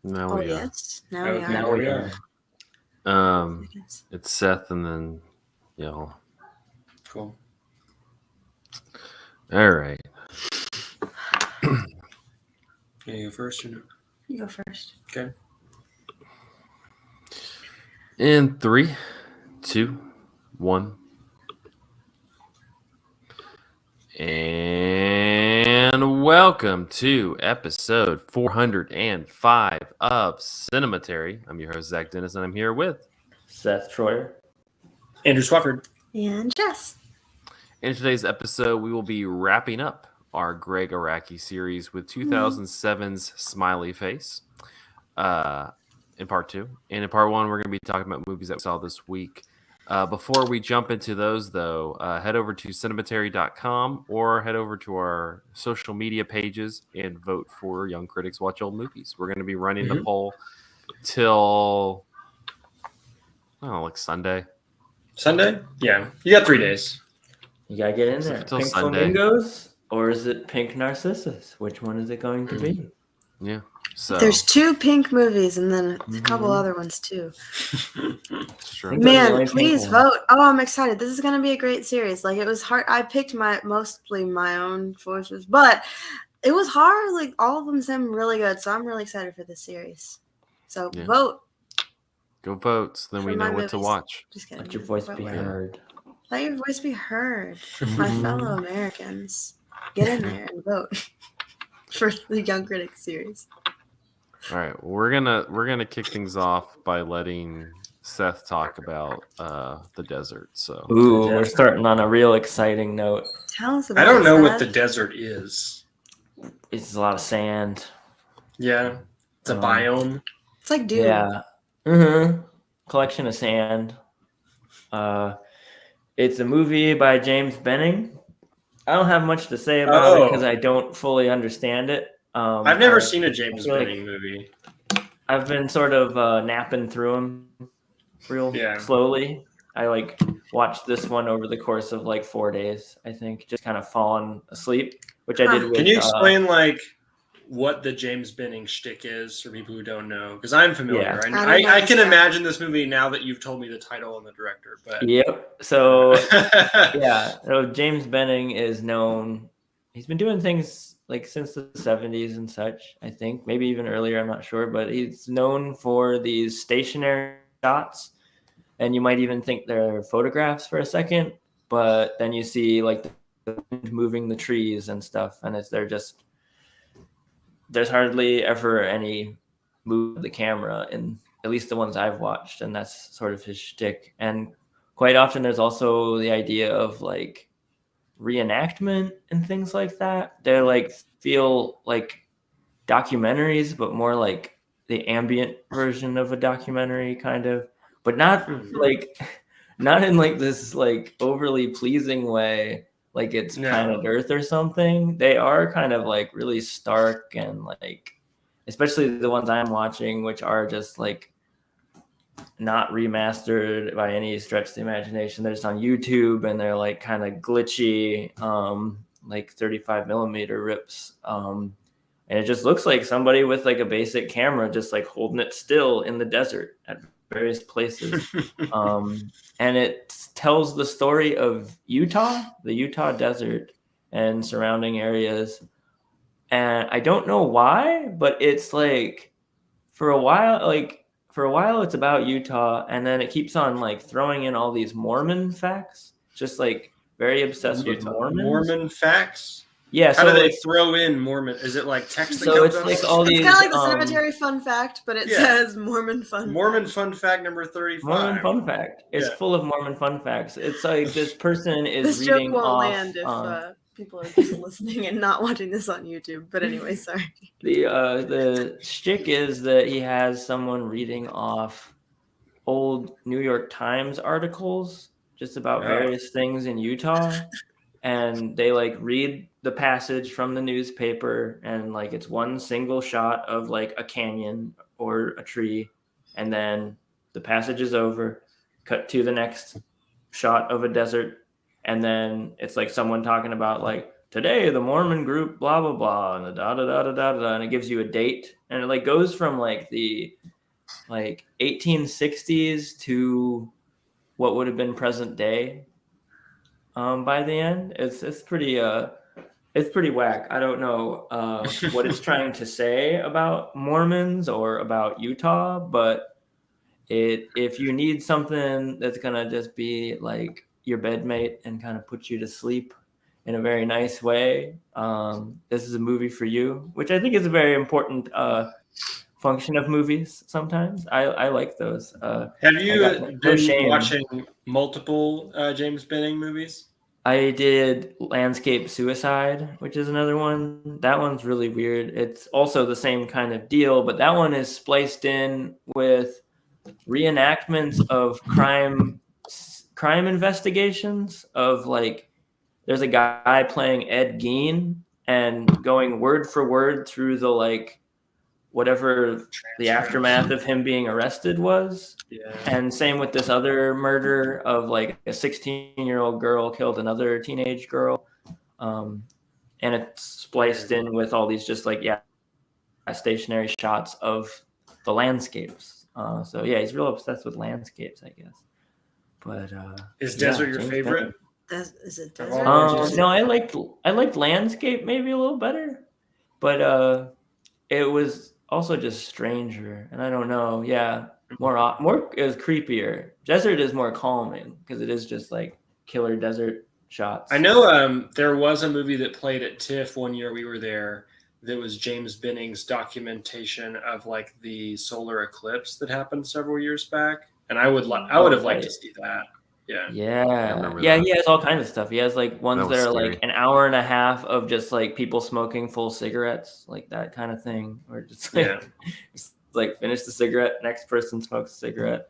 Now we are. Yes. Now we Okay, are. now we are. It's Seth and then y'all. Cool. All right. Can you go first or no? You go first. Okay. In 3, 2, 1. And welcome to episode 405 of Cinematary. I'm your host, Zach Dennis, and I'm here with Seth Troyer. Andrew Swafford. And Jess. In today's episode, we will be wrapping up our Gregg Araki series with 2007's Smiley Face in part 2. And in part 1, we're going to be talking about movies that we saw this week. Before we jump into those, though, head over to cinematary.com or head over to our social media pages and vote for Young Critics Watch Old Movies. We're going to be running the poll till, like Sunday. Sunday? Yeah. You got 3 days. You gotta get in there. Until Pink Sunday. Flamingos, or is it Pink Narcissus? Which one is it going to be? Yeah. So There's 2 pink movies and then a couple other ones too. it's true. Those are the Man, only please pink ones. vote. Oh, I'm excited. This is going to be a great series. Like, it was hard. I picked mostly my own choices, but it was hard. Like, all of them seem really good, so I'm really excited for this series. So Yeah. vote. Go vote, so then For we my know what to movies. watch. Just kidding. Let your voice Vote be whatever. heard. Let your voice be heard. My fellow Americans, get in there and vote for the Young Critics series. All right, we're gonna kick things off by letting Seth talk about the desert. So Ooh, we're starting on a real exciting note. Tell us about I don't know it, what the Seth. desert is. It's a lot of sand. Yeah. It's a biome. It's like Doom. Yeah. Collection of sand. It's a movie by James Benning. I don't have much to say about it because I don't fully understand it. I've never seen a James feel like Benning movie. I've been sort of napping through them real slowly. I watched this one over the course of 4 days, I think, just kind of falling asleep, which I did with... Can you explain what the James Benning shtick is for people who don't know? Because I'm familiar. Yeah. I can imagine this movie now that you've told me the title and the director. But Yep. So yeah, so James Benning is known. He's been doing things since the 70s and such, I think, maybe even earlier, I'm not sure, but he's known for these stationary shots, and you might even think they're photographs for a second, but then you see the wind moving the trees and stuff, and there's hardly ever any move of the camera in at least the ones I've watched, and that's sort of his shtick. And quite often there's also the idea of reenactment and things like that. They're feel like documentaries, but more like the ambient version of a documentary, kind of, but not not in this overly pleasing way, it's Planet Earth or something. They are kind of really stark, and especially the ones I'm watching, which are just not remastered by any stretch of the imagination. They're just on YouTube, and they're kind of glitchy, 35 millimeter rips. And it just looks like somebody with a basic camera just holding it still in the desert at various places. And it tells the story of Utah, the Utah desert and surrounding areas. And I don't know why, but it's for a while it's about Utah, and then it keeps on throwing in all these Mormon facts, just very obsessed with Mormons. Mormon facts? Yeah. How do they throw in Mormon? Is it text that so comes it's up? all these... It's kind of the Cinematary fun fact, but it says Mormon fun Mormon fact. fun fact number 35. Mormon fun fact. It's full of Mormon fun facts. It's this person is this reading joke won't off... land if people are just listening and not watching this on YouTube. But anyway, sorry. The shtick is that he has someone reading off old New York Times articles just about various things in Utah, and they read the passage from the newspaper, and it's one single shot of a canyon or a tree, and then the passage is over, cut to the next shot of a desert, and then it's someone talking about today the Mormon group blah blah blah and the da da da da da da, and it gives you a date, and it like goes from like the 1860s to what would have been present day. By the end, it's pretty whack. I don't know what it's trying to say about Mormons or about Utah, but if you need something that's gonna just be like your bedmate and kind of put you to sleep in a very nice way, this is a movie for you, which I think is a very important function of movies. Sometimes I like those. Have you no been shame. watching multiple James Benning movies? I did Landscape Suicide, which is another one. That one's really weird. It's also the same kind of deal, but that one is spliced in with reenactments of crime investigations of like there's a guy playing Ed Gein and going word for word through the like whatever the aftermath of him being arrested was. Yeah. And same with this other murder of like a 16-year-old girl killed another teenage girl. And it's spliced in with all these just like, stationary shots of the landscapes. So yeah, he's real obsessed with landscapes, I guess. But is Desert your James favorite? Is it Of Desert? all the no, I liked landscape maybe a little better, but it was also just stranger, and I don't know. Yeah, more it was creepier. Desert is more calming because it is just like killer desert shots. I know there was a movie that played at TIFF one year we were there that was James Benning's documentation of like the solar eclipse that happened several years back, and I would have liked to see that. Yeah. Yeah. He has all kinds of stuff. He has like ones that are scary. like an hour and a half of just like people smoking full cigarettes, like that kind of thing, or just like, just like finish the cigarette, next person smokes a cigarette.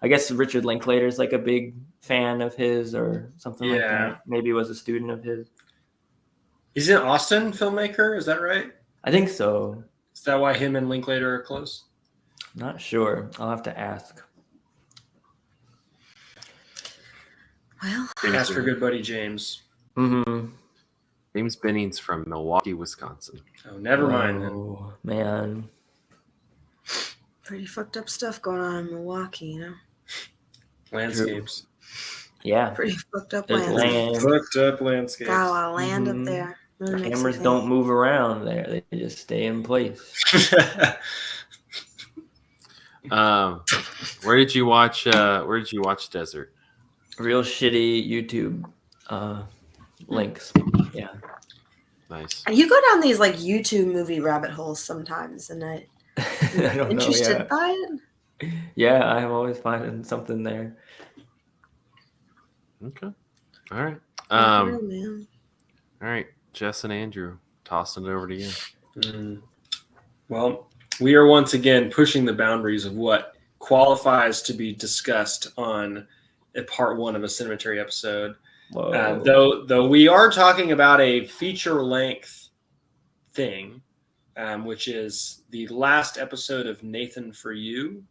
I guess Richard Linklater's like a big fan of his or something like that. Maybe was a student of his. He's an Austin filmmaker, is that right? I think so. Is that why him and Linklater are close? Not sure. I'll have to ask. Well, ask for good buddy James. Mm-hmm. James Benning's from Milwaukee, Wisconsin. Oh, never mind then. Oh, man. pretty fucked up stuff going on in Milwaukee, you know? Landscapes. Yeah. Pretty fucked up There's landscape. land. Fucked up landscapes. Got a lot of land Mhm. up there. Really makes Cameras you don't think. move around there. They just stay in place. Where did you watch Desert? Real shitty YouTube links. Yeah. Nice. You go down these like YouTube movie rabbit holes sometimes, and I'm I don't interested know. by it. Yeah, I'm always finding something there. Okay. All right. I don't know, man. All right, Jess and Andrew, tossing it over to you. Well, we are once again pushing the boundaries of what qualifies to be discussed on a part one of a Cinematary episode. Though we are talking about a feature-length thing, which is the last episode of Nathan for You.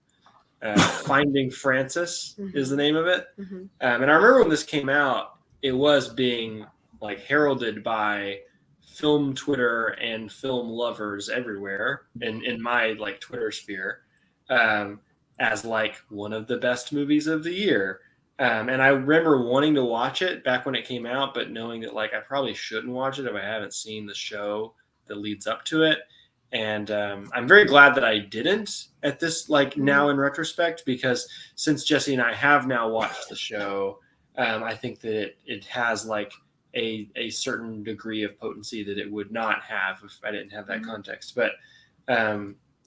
Finding Francis is the name of it. Mhm. And I remember when this came out, it was being like heralded by film Twitter and film lovers everywhere in my like Twitter sphere as like one of the best movies of the year. And I remember wanting to watch it back when it came out, but knowing that like I probably shouldn't watch it if I haven't seen the show that leads up to it. And I'm very glad that I didn't at this, like now in retrospect, because since Jessy and I have now watched the show, I think that it has like a certain degree of potency that it would not have if I didn't have that context. But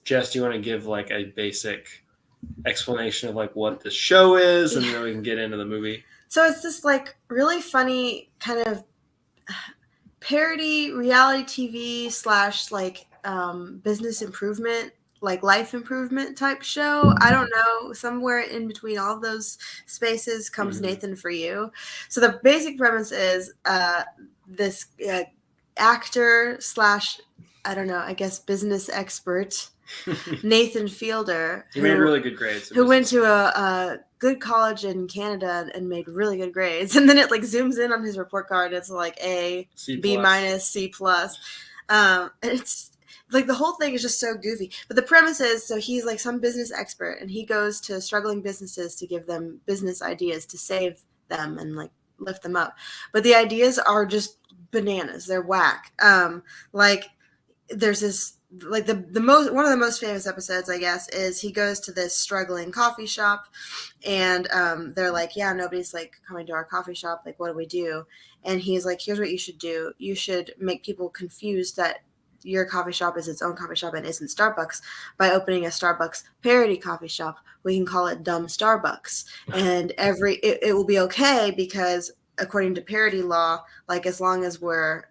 Jess, do you want to give like a basic explanation of like what the show is, and then we can get into the movie? So it's this like really funny kind of parody reality TV / like business improvement, like life improvement type show. I don't know. Somewhere in between all of those spaces comes Nathan for You. So the basic premise is this actor / I don't know, I guess business expert, Nathan Fielder, He made really good grades. who went to a good college in Canada and made really good grades. And then it like zooms in on his report card. It's like A, C+. B minus, C plus. And it's like the whole thing is just so goofy. But the premise is, so he's like some business expert and he goes to struggling businesses to give them business ideas to save them and like lift them up. But the ideas are just bananas. They're whack. Like there's this like the most one of the most famous episodes, I guess, is he goes to this struggling coffee shop and they're like, yeah, nobody's like coming to our coffee shop, like what do we do? And he's like, here's what you should do. You should make people confused that your coffee shop is its own coffee shop and isn't Starbucks by opening a Starbucks parody coffee shop. We can call it Dumb Starbucks, and it will be okay because according to parody law, like as long as we're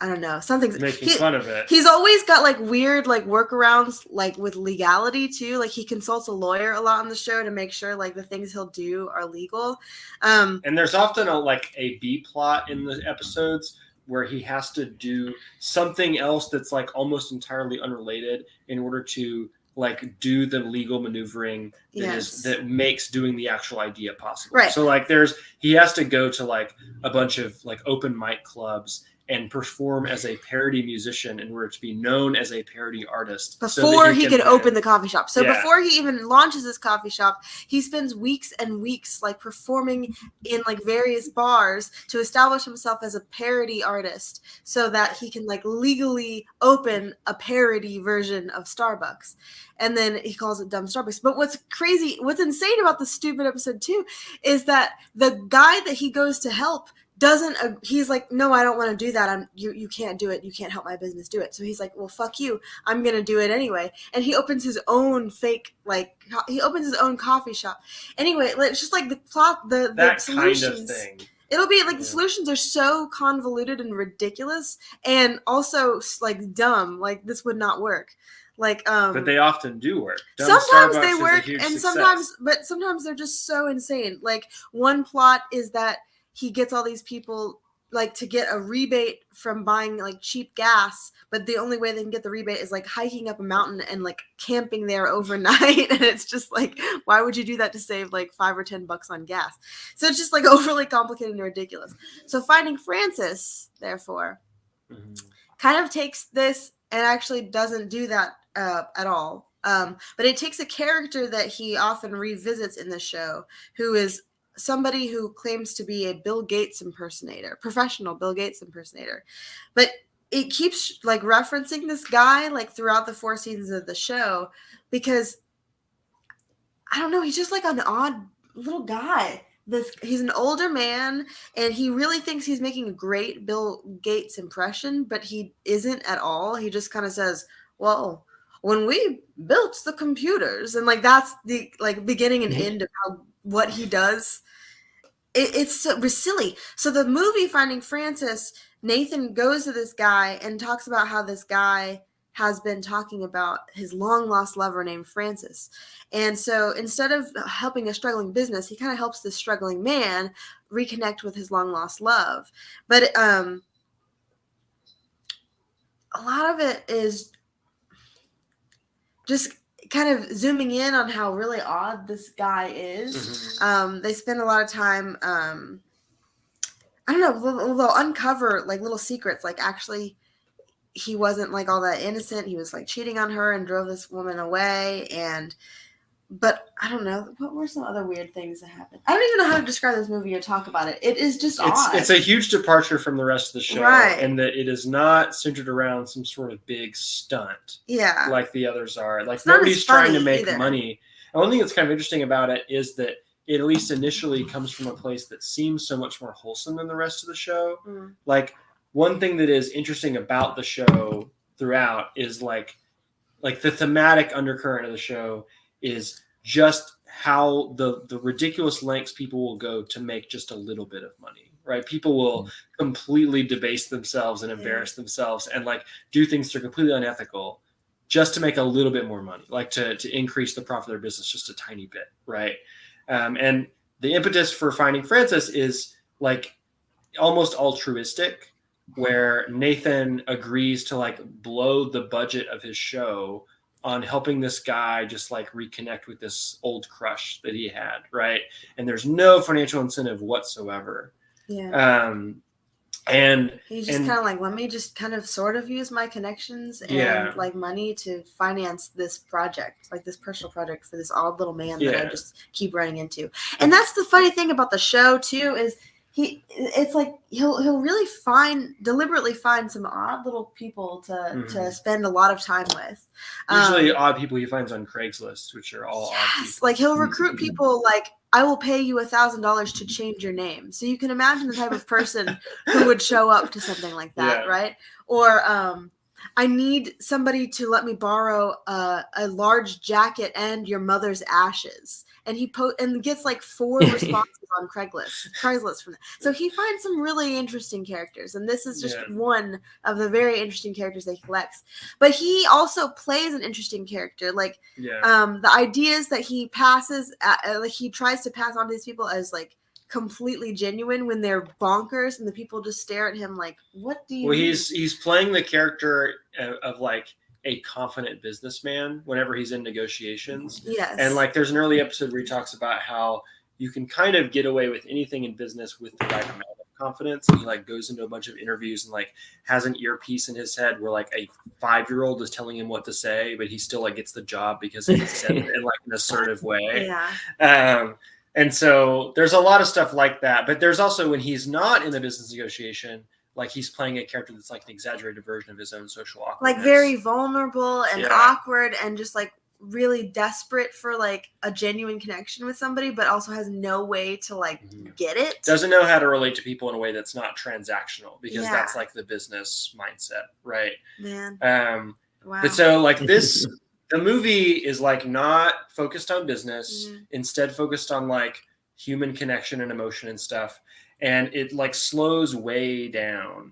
I don't know, something's making fun of it. He's always got like weird like workarounds like with legality too. Like he consults a lawyer a lot on the show to make sure like the things he'll do are legal. And there's often a B plot in the episodes where he has to do something else that's like almost entirely unrelated in order to like do the legal maneuvering that makes doing the actual idea possible. Right. So like he has to go to like a bunch of like open mic clubs and perform as a parody musician in order to be known as a parody artist. Before he can open the coffee shop. So Yeah. before he even launches his coffee shop, he spends weeks and weeks like performing in like various bars to establish himself as a parody artist so that he can like legally open a parody version of Starbucks. And then he calls it Dumb Starbucks. But what's insane about the stupid episode too is that the guy that he goes to help he's like, no, I don't want to do that. You can't do it. You can't help my business do it. So he's like, well, fuck you. I'm going to do it anyway. And he opens his own he opens his own coffee shop. Anyway, it's just like the plot, the solutions. Kind of thing. It'll be like the solutions are so convoluted and ridiculous and also like dumb. Like this would not work. Like, but they often do work. Sometimes they work and sometimes they're just so insane. Like one plot is that he gets all these people like to get a rebate from buying like cheap gas, but the only way they can get the rebate is like hiking up a mountain and like camping there overnight. And it's just like, why would you do that to save like $5 or $10 on gas? So it's just like overly complicated and ridiculous. So Finding Francis, therefore, kind of takes this and actually doesn't do that at all. But it takes a character that he often revisits in the show, who is somebody who claims to be a Bill Gates impersonator, professional Bill Gates impersonator. But it keeps like referencing this guy like throughout the 4 seasons of the show because I don't know, he's just like an odd little guy. He's an older man and he really thinks he's making a great Bill Gates impression, but he isn't at all. He just kind of says, well, when we built the computers, and like that's the like beginning and end of what he does. It's so silly. So the movie Finding Francis, Nathan goes to this guy and talks about how this guy has been talking about his long lost lover named Francis. And so instead of helping a struggling business, he kind of helps this struggling man reconnect with his long lost love. But a lot of it is just kind of zooming in on how really odd this guy is. They spend a lot of time, I don't know, they'll uncover like little secrets. Like actually he wasn't like all that innocent. He was like cheating on her and drove this woman away. But I don't know, what were some other weird things that happened? I don't even know how to describe this movie or talk about it. It is just odd. It's a huge departure from the rest of the show, right? And that it is not centered around some sort of big stunt, like the others are. Like nobody's trying to make money. And one thing that's kind of interesting about it is that it at least initially comes from a place that seems so much more wholesome than the rest of the show. Like one thing that is interesting about the show throughout is like the thematic undercurrent of the show is just how the ridiculous lengths people will go to make just a little bit of money, right? People will completely debase themselves and embarrass themselves and like do things that are completely unethical just to make a little bit more money, like to increase the profit of their business just a tiny bit, right? And the impetus for Finding Francis is like almost altruistic, where Nathan agrees to like blow the budget of his show on helping this guy just like reconnect with this old crush that he had, right? And there's no financial incentive whatsoever. Yeah. And he's just kind of like, let me just kind of sort of use my connections and like money to finance this project, like this personal project for this odd little man that I just keep running into. And that's the funny thing about the show too, is it's like he'll really deliberately find some odd little people to spend a lot of time with. Usually odd people he finds on Craigslist, which are all odd people. Like he'll recruit people like, I will pay you $1,000 to change your name. So you can imagine the type of person who would show up to something like that, right? Or I need somebody to let me borrow a large jacket and your mother's ashes. And he gets like 4 responses on Craigslist from that. So he finds some really interesting characters, and this is just one of the very interesting characters that he collects. But he also plays an interesting character, like the ideas that he passes, like he tries to pass on to these people as like completely genuine when they're bonkers, and the people just stare at him like, "What do you?" Well, mean? he's playing the character of like a confident businessman whenever he's in negotiations. Yes. And like there's an early episode where he talks about how you can kind of get away with anything in business with the right amount of confidence. And he like goes into a bunch of interviews and like has an earpiece in his head where like a 5-year-old is telling him what to say, but he still like gets the job because he said it in like an assertive way. And so there's a lot of stuff like that. But there's also when he's not in the business negotiation, like he's playing a character that's like an exaggerated version of his own social awkwardness. Like very vulnerable and awkward and just like really desperate for like a genuine connection with somebody, but also has no way to like get it. Doesn't know how to relate to people in a way that's not transactional, because that's like the business mindset, right? Man. Wow. But so like this, the movie is like not focused on business, instead focused on like human connection and emotion and stuff. And it like slows way down.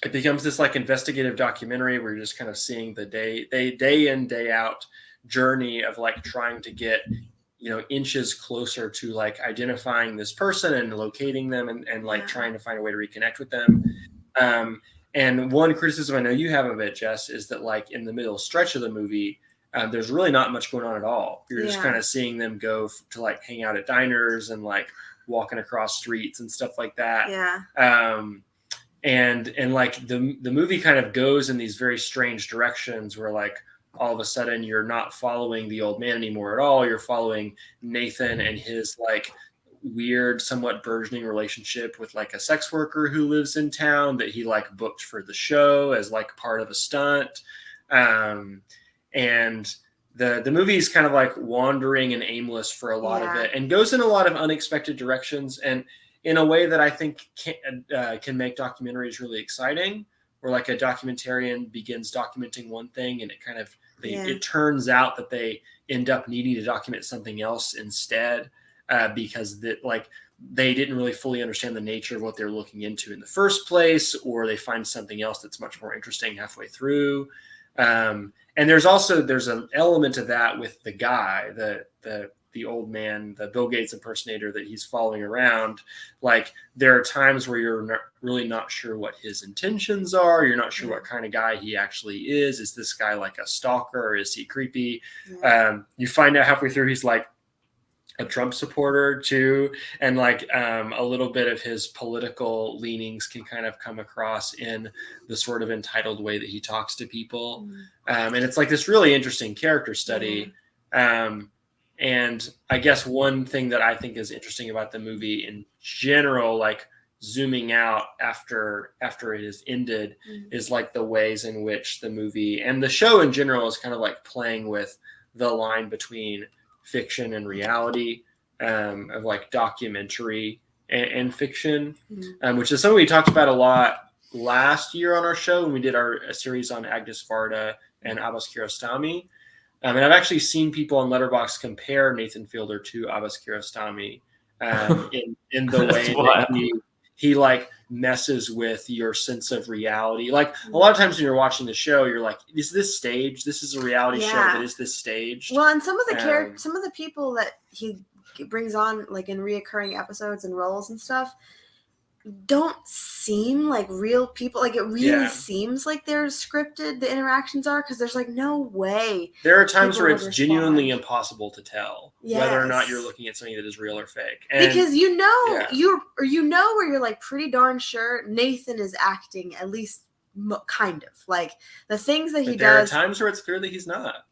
It becomes this like investigative documentary where you're just kind of seeing the day in, day out journey of like trying to get, inches closer to like identifying this person and locating them and like trying to find a way to reconnect with them. And one criticism I know you have of it, Jess, is that like in the middle stretch of the movie, there's really not much going on at all. You're just kind of seeing them go to like hang out at diners and like walking across streets and stuff like that. And like the movie kind of goes in these very strange directions where like all of a sudden you're not following the old man anymore at all. You're following Nathan and his like weird, somewhat burgeoning relationship with like a sex worker who lives in town that he like booked for the show as like part of a stunt. And the movie is kind of like wandering and aimless for a lot of it, and goes in a lot of unexpected directions, and in a way that I think can make documentaries really exciting, where like a documentarian begins documenting one thing and it kind of it turns out that they end up needing to document something else instead, because that like they didn't really fully understand the nature of what they're looking into in the first place, or they find something else that's much more interesting halfway through. And there's an element of that with the guy, the old man, the Bill Gates impersonator that he's following around. Like there are times where you're really not sure what his intentions are. You're not sure what kind of guy he actually is. Is this guy like a stalker, or is he creepy? You find out halfway through he's like a Trump supporter too, and like a little bit of his political leanings can kind of come across in the sort of entitled way that he talks to people. And it's like this really interesting character study. And I guess one thing that I think is interesting about the movie in general, like zooming out after it is ended, is like the ways in which the movie and the show in general is kind of like playing with the line between fiction and reality, of like documentary and fiction, which is something we talked about a lot last year on our show when we did a series on Agnes Varda and Abbas Kiarostami. And I've actually seen people on Letterboxd compare Nathan Fielder to Abbas Kiarostami in the way that he like messes with your sense of reality. Like a lot of times when you're watching the show, you're like, is this staged? This is a reality show, but is this staged? Well, and some of the people that he brings on like in reoccurring episodes and roles and stuff, don't seem like real people. Like, it really seems like they're scripted, the interactions are, because there's like no way. There are times people where would it's genuinely respond. impossible to tell whether or not you're Yes. looking at something that is real or fake. And Because you know yeah. where you're like pretty darn sure Nathan is acting, at least kind of like the things that he But there does. are times where it's clear that he's not.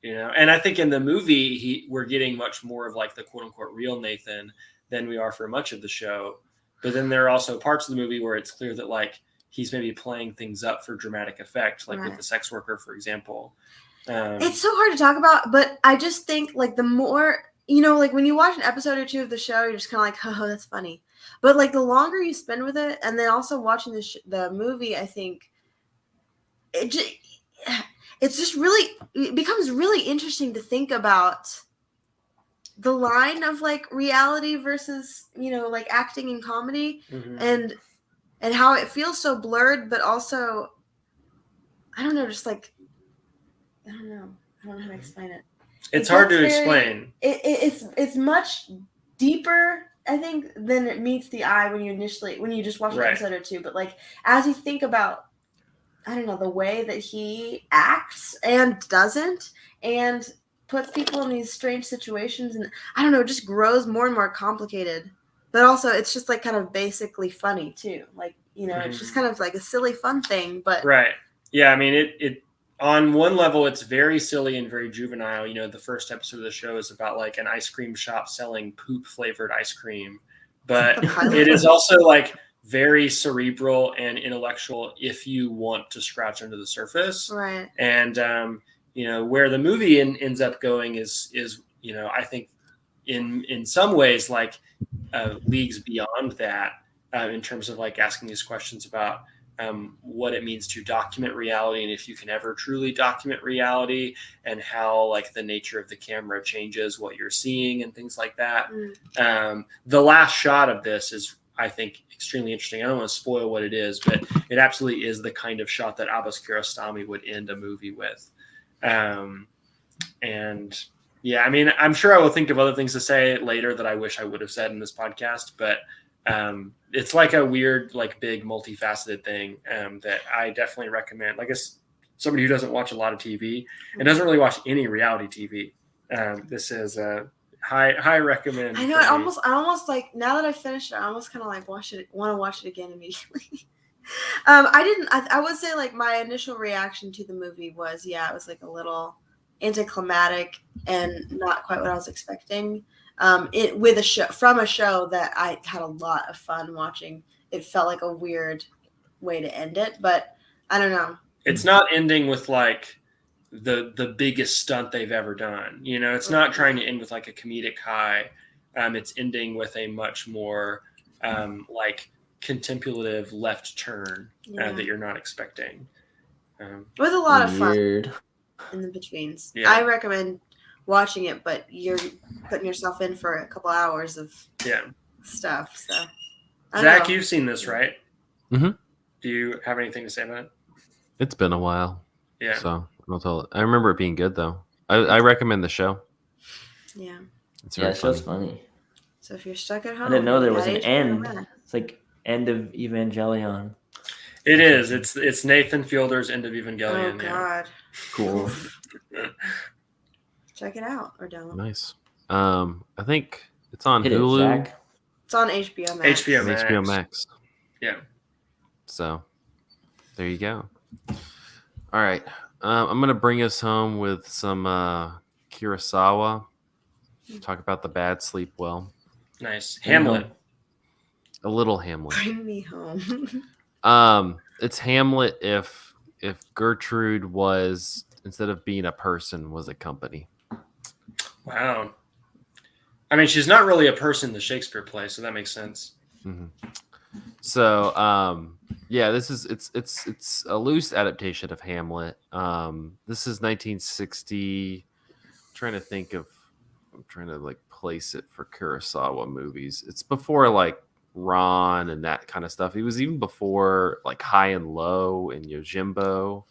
And I think in the movie we're getting much more of like the quote unquote real Nathan than we are for much of the show. But then there are also parts of the movie where it's clear that like he's maybe playing things up for dramatic effect, like with the sex worker, for example. It's so hard to talk about, but I just think like the more, like when you watch an episode or two of the show, you're just kind of like, oh, that's funny. But like the longer you spend with it, and then also watching the movie, I think it becomes really interesting to think about the line of like reality versus like acting and comedy, and how it feels so blurred, but also I don't know, just like I don't know how to explain it. It's hard to explain. It's much deeper, I think, than it meets the eye when you just watch an episode or two. But like as you think about, I don't know, the way that he acts and doesn't, and puts people in these strange situations, and I don't know, it just grows more and more complicated. But also, it's just like kind of basically funny too. Like it's just kind of like a silly fun thing. But yeah, I mean it. On one level, it's very silly and very juvenile. The first episode of the show is about like an ice cream shop selling poop flavored ice cream, but it is also like very cerebral and intellectual if you want to scratch under the surface. Right. And where the movie ends up going is I think in some ways like leagues beyond that in terms of like asking these questions about what it means to document reality, and if you can ever truly document reality, and how like the nature of the camera changes what you're seeing and things like that. The last shot of this is, I think, extremely interesting. I don't want to spoil what it is, but it absolutely is the kind of shot that Abbas Kiarostami would end a movie with. And yeah, I mean, I'm sure I will think of other things to say later that I wish I would have said in this podcast, but it's like a weird, like big multifaceted thing that I definitely recommend. Like as somebody who doesn't watch a lot of TV and doesn't really watch any reality TV, this is a high recommend. I know. I almost like, now that I finished it, I almost kind of like want to watch it again immediately. I would say like my initial reaction to the movie was, it was like a little anticlimactic and not quite what I was expecting. With a show that I had a lot of fun watching. It felt like a weird way to end it, but I don't know. It's not ending with like the biggest stunt they've ever done. It's not trying to end with like a comedic high. It's ending with a much more like contemplative left turn that you're not expecting. With a lot of fun in the betweens. Yeah. I recommend watching it, but you're putting yourself in for a couple hours of stuff. So, Zach, you've seen this, right? Mm-hmm. Do you have anything to say about it? It's been a while. Yeah. So I'll tell it. I remember it being good though. I recommend the show. Yeah. It's just funny. So if you're stuck at home, I didn't know there was an end. It's like end of Evangelion. It is. It's Nathan Fielder's End of Evangelion. Oh God. Cool. Check it out or don't. Nice. I think it's on Hulu. It's on HBO Max. HBO Max. Yeah. So there you go. All right. I'm gonna bring us home with some Kurosawa. Talk about The Bad Sleep Well. Nice. Hamlet. A little Hamlet. Bring me home. It's Hamlet if Gertrude was, instead of being a person, was a company. Wow. I mean, she's not really a person in the Shakespeare play, so that makes sense. Mm-hmm. So, this is it's a loose adaptation of Hamlet. This is 1960. I'm trying to like place it for Kurosawa movies. It's before like Ron and that kind of stuff. It was even before like High and Low and Yojimbo,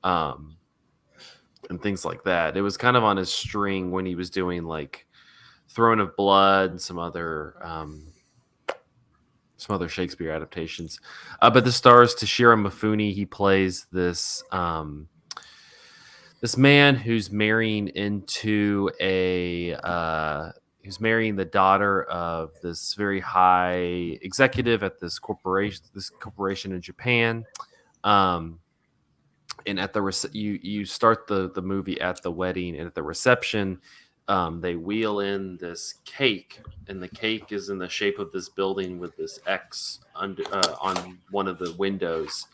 and things like that. It was kind of on his string when he was doing like Throne of Blood and some other some other Shakespeare adaptations. But the stars Toshiro Mifune. He plays this this man who's marrying into who's marrying the daughter of this very high executive at this corporation in Japan. And at the you start the movie at the wedding, and at the reception, they wheel in this cake, and the cake is in the shape of this building with this X on one of the windows,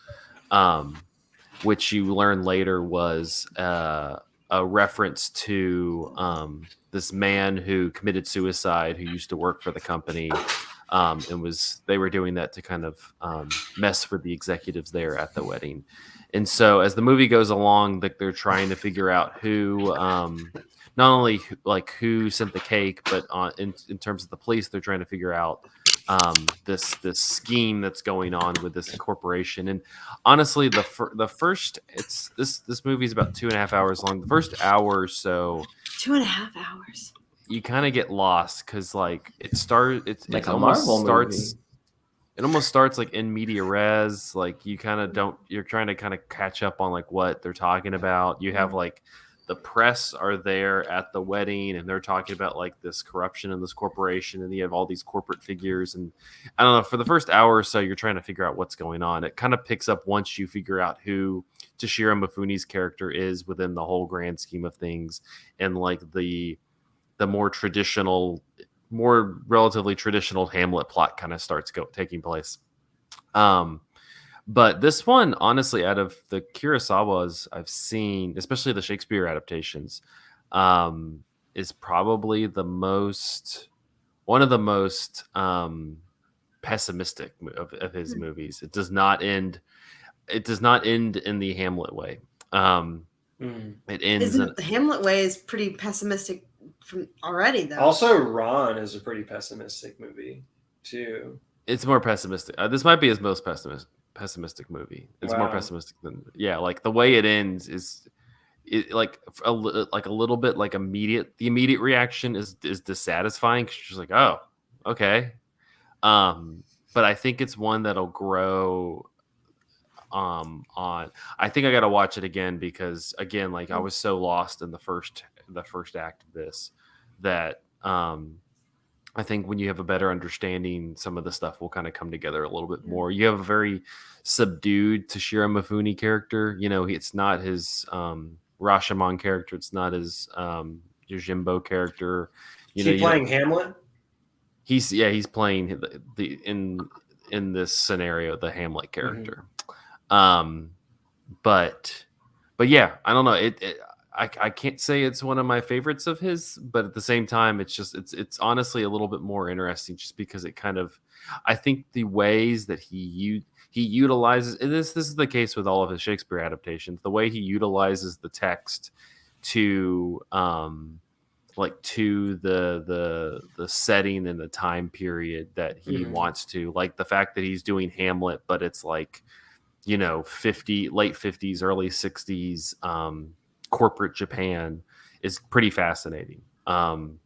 which you learn later was a reference to this man who committed suicide, who used to work for the company. And they were doing that to kind of mess with the executives there at the wedding. And so as the movie goes along, they're trying to figure out who, not only like who sent the cake, but in terms of the police, they're trying to figure out this scheme that's going on with this corporation. And honestly, the first this movie is about 2.5 hours long. The first hour or so, 2.5 hours. You kind of get lost because like it like a almost Marvel starts. movie. It almost starts like in media res. Like you kind of don't. You're trying to kind of catch up on like what they're talking about. You have like the press are there at the wedding, and they're talking about like this corruption in this corporation, and you have all these corporate figures. And I don't know. For the first hour or so, you're trying to figure out what's going on. It kind of picks up once you figure out who Toshiro Mifune's character is within the whole grand scheme of things, and like the more relatively traditional Hamlet plot kind of starts taking place. But this one, honestly, out of the Kurosawas I've seen, especially the Shakespeare adaptations, is probably one of the most pessimistic of his movies. It does not end in the Hamlet way. It ends. The Hamlet way is pretty pessimistic from already, though. Also, Ron is a pretty pessimistic movie too. It's more pessimistic. This might be his most pessimistic movie. It's more pessimistic than like the way it ends is like a little bit like immediate. The immediate reaction is dissatisfying because you're just like, oh, okay. But I think it's one that'll grow on. I think I got to watch it again because again, like I was so lost in the first act of this that I think when you have a better understanding, some of the stuff will kind of come together a little bit more. You have a very subdued Toshiro Mifune character. You know, it's not his Rashomon character. It's not his Yojimbo character. Is he playing Hamlet? He's playing in this scenario the Hamlet character. But yeah, I don't know. I can't say it's one of my favorites of his, but at the same time, it's honestly a little bit more interesting just because it kind of, I think the ways that he utilizes, and this is the case with all of his Shakespeare adaptations, the way he utilizes the text to to the setting and the time period that he wants to, like the fact that he's doing Hamlet, but it's like, you know, late 50s, early 60s, corporate Japan is pretty fascinating. And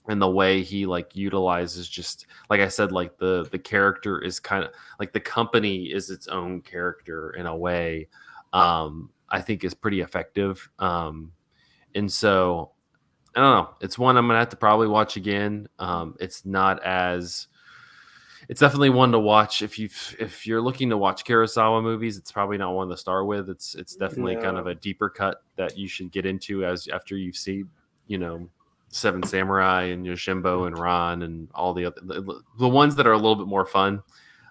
the way he like utilizes, just like I said, like the character is kind of like the company is its own character in a way, I think is pretty effective. And so I don't know, it's one I'm gonna have to probably watch again. It's definitely one to watch if you're looking to watch Kurosawa movies. It's probably not one to start with. It's definitely kind of a deeper cut that you should get into after you've seen, you know, Seven Samurai and Yojimbo and Ran and all the other the ones that are a little bit more fun.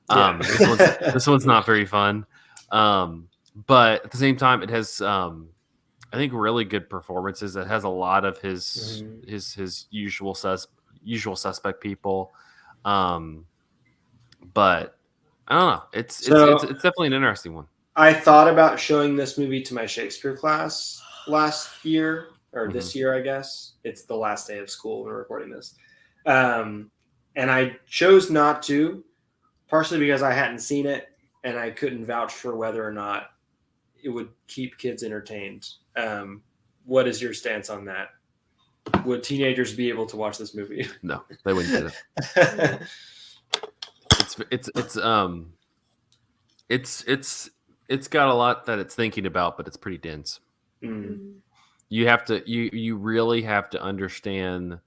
This one's not very fun, but at the same time, it has I think really good performances. It has a lot of his usual suspect people. But I don't know. It's definitely an interesting one. I thought about showing this movie to my Shakespeare class last year or this year, I guess. It's the last day of school when we're recording this. And I chose not to, partially because I hadn't seen it and I couldn't vouch for whether or not it would keep kids entertained. What is your stance on that? Would teenagers be able to watch this movie? No, they wouldn't get it. it's got a lot that it's thinking about, but it's pretty dense. Mm. You really have to understand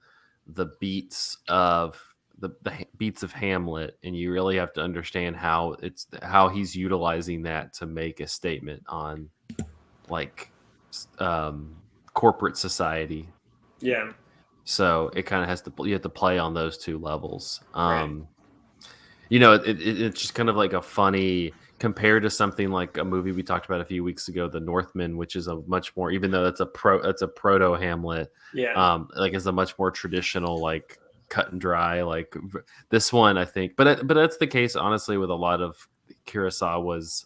the beats of the beats of Hamlet, and you really have to understand how he's utilizing that to make a statement on like corporate society. Yeah. So it kind of has to, you have to play on those two levels. Right. You know, it's just kind of like a funny compared to something like a movie we talked about a few weeks ago, The Northman, which is a much more, even though that's a proto Hamlet, Yeah. like is a much more traditional, like cut and dry. Like this one, I think, but that's the case honestly with a lot of Kurosawa's.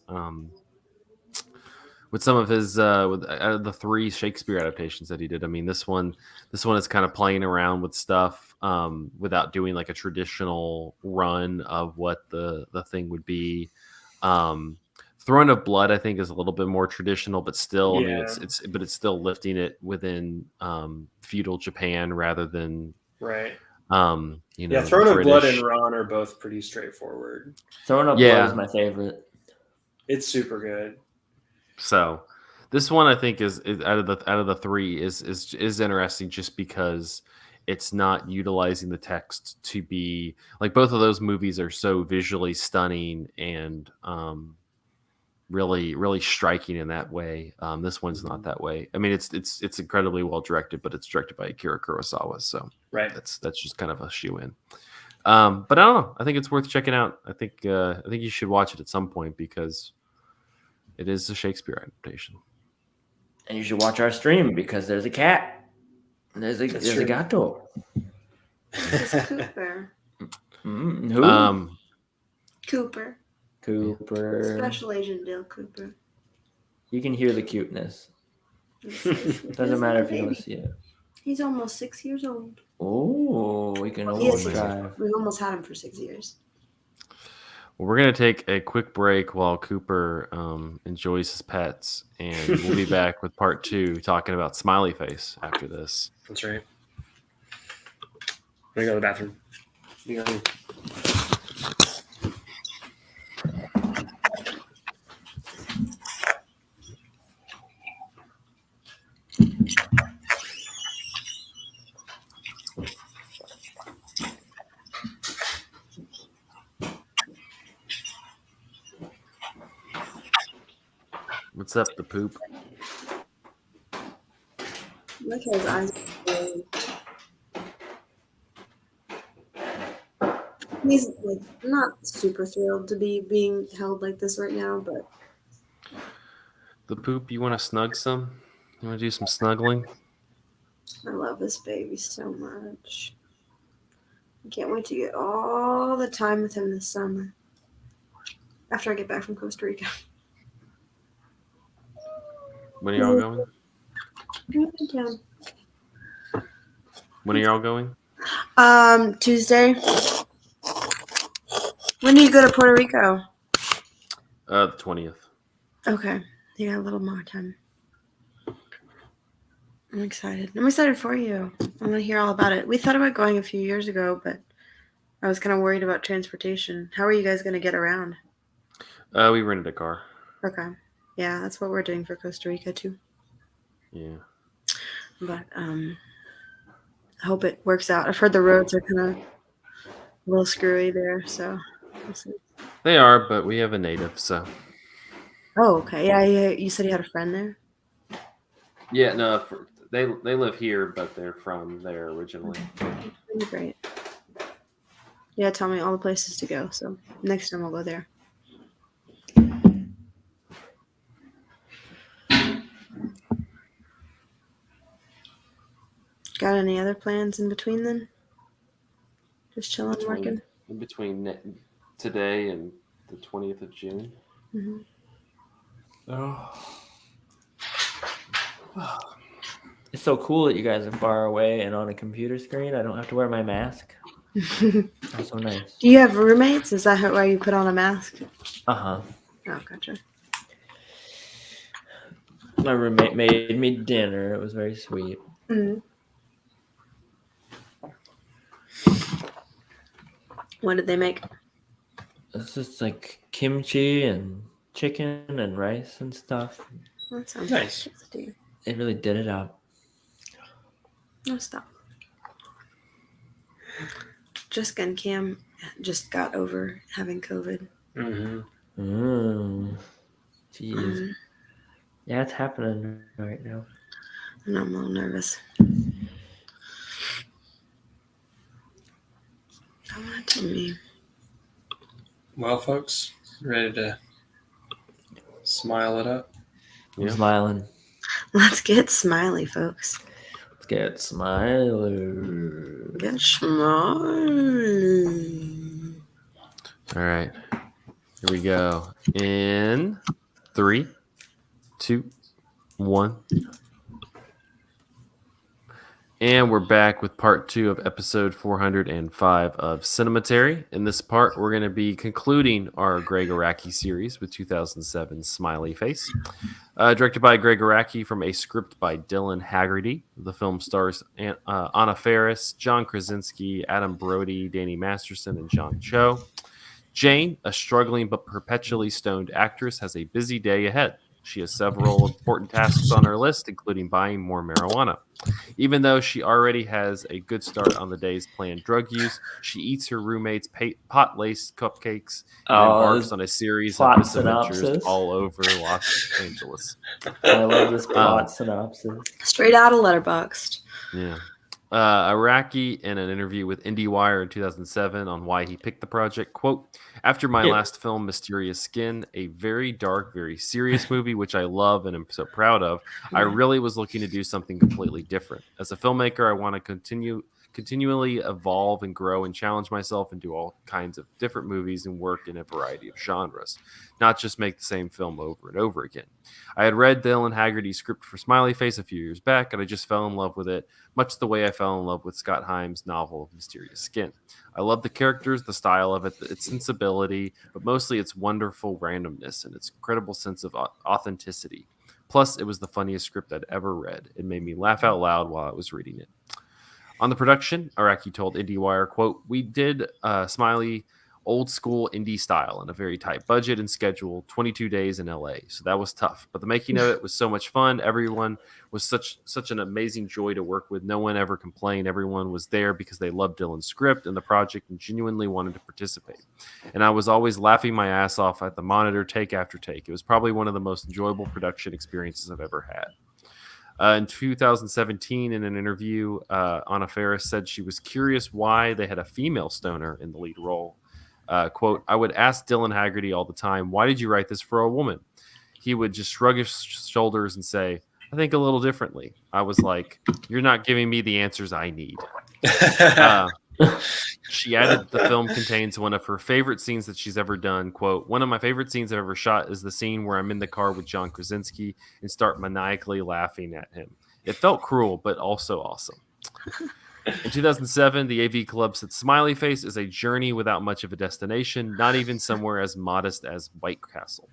With some of his with out of the 3 Shakespeare adaptations that he did. I mean, this one is kind of playing around with stuff without doing like a traditional run of what the thing would be. Throne of Blood, I think, is a little bit more traditional, but still, I mean, Yeah. it's still lifting it within feudal Japan rather than Right. you know, Yeah. Throne of Blood British. and Ron are both pretty straightforward. Throne of Yeah. Blood is my favorite. It's super good. So this one I think is out of the 3 is interesting just because it's not utilizing the text to be like, both of those movies are so visually stunning and really striking in that way. This one's not that way. I mean, it's incredibly well directed, but it's directed by Akira Kurosawa, so Right. that's just kind of a shoe-in. But I don't know. I think it's worth checking out. I think you should watch it at some point because it is a Shakespeare adaptation. And you should watch our stream because there's a cat. There's a gato. It's Cooper. Who? Cooper. Cooper. Special Agent Dale Cooper. You can hear the cuteness. Doesn't matter if you don't see it. He's almost 6 years old. Oh, we can He is almost 6 years drive. old. We almost had him for 6 years. Well, we're going to take a quick break while Cooper enjoys his pets, and we'll be back with part 2 talking about Smiley Face after this. That's right. I'm going to go to the bathroom. You go. What's up, the poop? Look at his eyes. He's like not super thrilled to be being held like this right now, but The poop, you want to snug some? You want to do some snuggling? I love this baby so much. I can't wait to get all the time with him this summer. After I get back from Costa Rica. When are y'all going? When are y'all going? Tuesday. When do you go to Puerto Rico? The 20th. Okay. You got a little more time. I'm excited. I'm excited for you. I want to hear all about it. We thought about going a few years ago, but I was kind of worried about transportation. How are you guys going to get around? We rented a car. Okay. Yeah, that's what we're doing for Costa Rica too. Yeah. But I hope it works out. I've heard the roads are kind of a little screwy there, so we'll see. They are, but we have a native, so. Oh, okay. Yeah, you said you had a friend there? Yeah, no, they live here, but they're from there originally. That'd be great. Yeah, tell me all the places to go, so next time I'll go there. Got any other plans in between then? Just chilling, working? In between today and the 20th of June. Mm-hmm. Oh. It's so cool that you guys are far away and on a computer screen. I don't have to wear my mask. That's so nice. Do you have roommates? Is that why you put on a mask? Uh-huh. Oh, gotcha. My roommate made me dinner. It was very sweet. Mm-hmm. What did they make? It's just like kimchi and chicken and rice and stuff. That sounds Nice. tasty. They really did it up. No, stop. Jessica and Cam just got over having COVID. Mm-hmm. Jeez. Yeah, it's happening right now. And I'm a little nervous. I want to tell me. Well, folks, ready to smile it up? I'm Yeah. smiling. Let's get smiley, folks. Let's get smiling. Get smiley. All right. Here we go. In 3, 2, 1. And we're back with part 2 of episode 405 of Cinematary. In this part, we're going to be concluding our Gregg Araki series with 2007's Smiley Face. Directed by Gregg Araki from a script by Dylan Haggerty. The film stars Anna Faris, John Krasinski, Adam Brody, Danny Masterson, and John Cho. Jane, a struggling but perpetually stoned actress, has a busy day ahead. She has several important tasks on her list, including buying more marijuana. Even though she already has a good start on the day's planned drug use, she eats her roommate's pot-laced cupcakes and embarks on a series of plot misadventures synopsis. all over Los Angeles. I love this plot synopsis. Straight out of Letterboxd. Yeah. Araki, in an interview with IndieWire in 2007 on why he picked the project, quote, "After my last film, Mysterious Skin, a very dark, very serious movie, which I love and am so proud of, I really was looking to do something completely different. As a filmmaker, I want to continually evolve and grow and challenge myself and do all kinds of different movies and work in a variety of genres, not just make the same film over and over again. I had read Dylan Haggerty's script for Smiley Face a few years back, and I just fell in love with it, much the way I fell in love with Scott Himes' novel of Mysterious Skin. I love the characters, the style of it, its sensibility, but mostly its wonderful randomness and its incredible sense of authenticity. Plus, it was the funniest script I'd ever read. It made me laugh out loud while I was reading it." On the production, Araki told IndieWire, quote, "We did Smiley old school indie style in a very tight budget and schedule, 22 days in LA. So that was tough. But the making of it was so much fun. Everyone was such an amazing joy to work with. No one ever complained. Everyone was there because they loved Dylan's script and the project and genuinely wanted to participate. And I was always laughing my ass off at the monitor take after take. It was probably one of the most enjoyable production experiences I've ever had." In 2017, in an interview, Anna Faris said she was curious why they had a female stoner in the lead role. Quote, "I would ask Dylan Haggerty all the time, why did you write this for a woman? He would just shrug his shoulders and say, I think a little differently. I was like, you're not giving me the answers I need." She added the film contains one of her favorite scenes that she's ever done. Quote, "One of my favorite scenes I've ever shot is the scene where I'm in the car with John Krasinski and start maniacally laughing at him. It felt cruel, but also awesome." In 2007, the AV Club said Smiley Face is a journey without much of a destination, not even somewhere as modest as White Castle.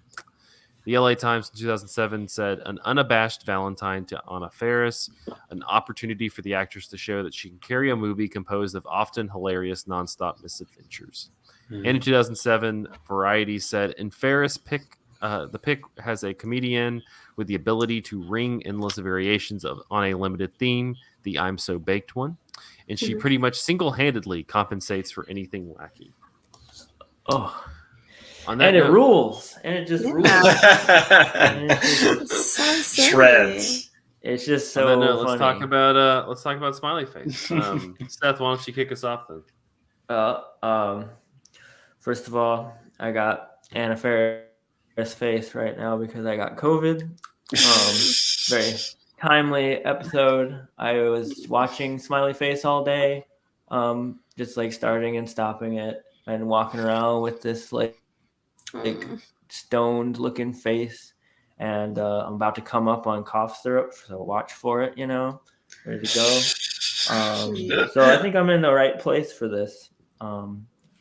The LA Times in 2007 said, "An unabashed Valentine to Anna Faris, an opportunity for the actress to show that she can carry a movie composed of often hilarious nonstop misadventures." And in 2007, Variety said, "In Faris' pick, the pick has a comedian with the ability to ring endless variations on a limited theme, the I'm So Baked one, and she pretty much single-handedly compensates for anything wacky." Oh. On that And it note, rules. And it just rules. And it's just- So silly. Shreds. It's just on so that note, funny. let's talk about Smiley Face. Seth, why don't you kick us off then? First of all, I got Anna Faris face right now because I got COVID. Very timely episode. I was watching Smiley Face all day, just like starting and stopping it and walking around with this like stoned looking face. And I'm about to come up on cough syrup, so watch for it, ready to go. So I think I'm in the right place for this.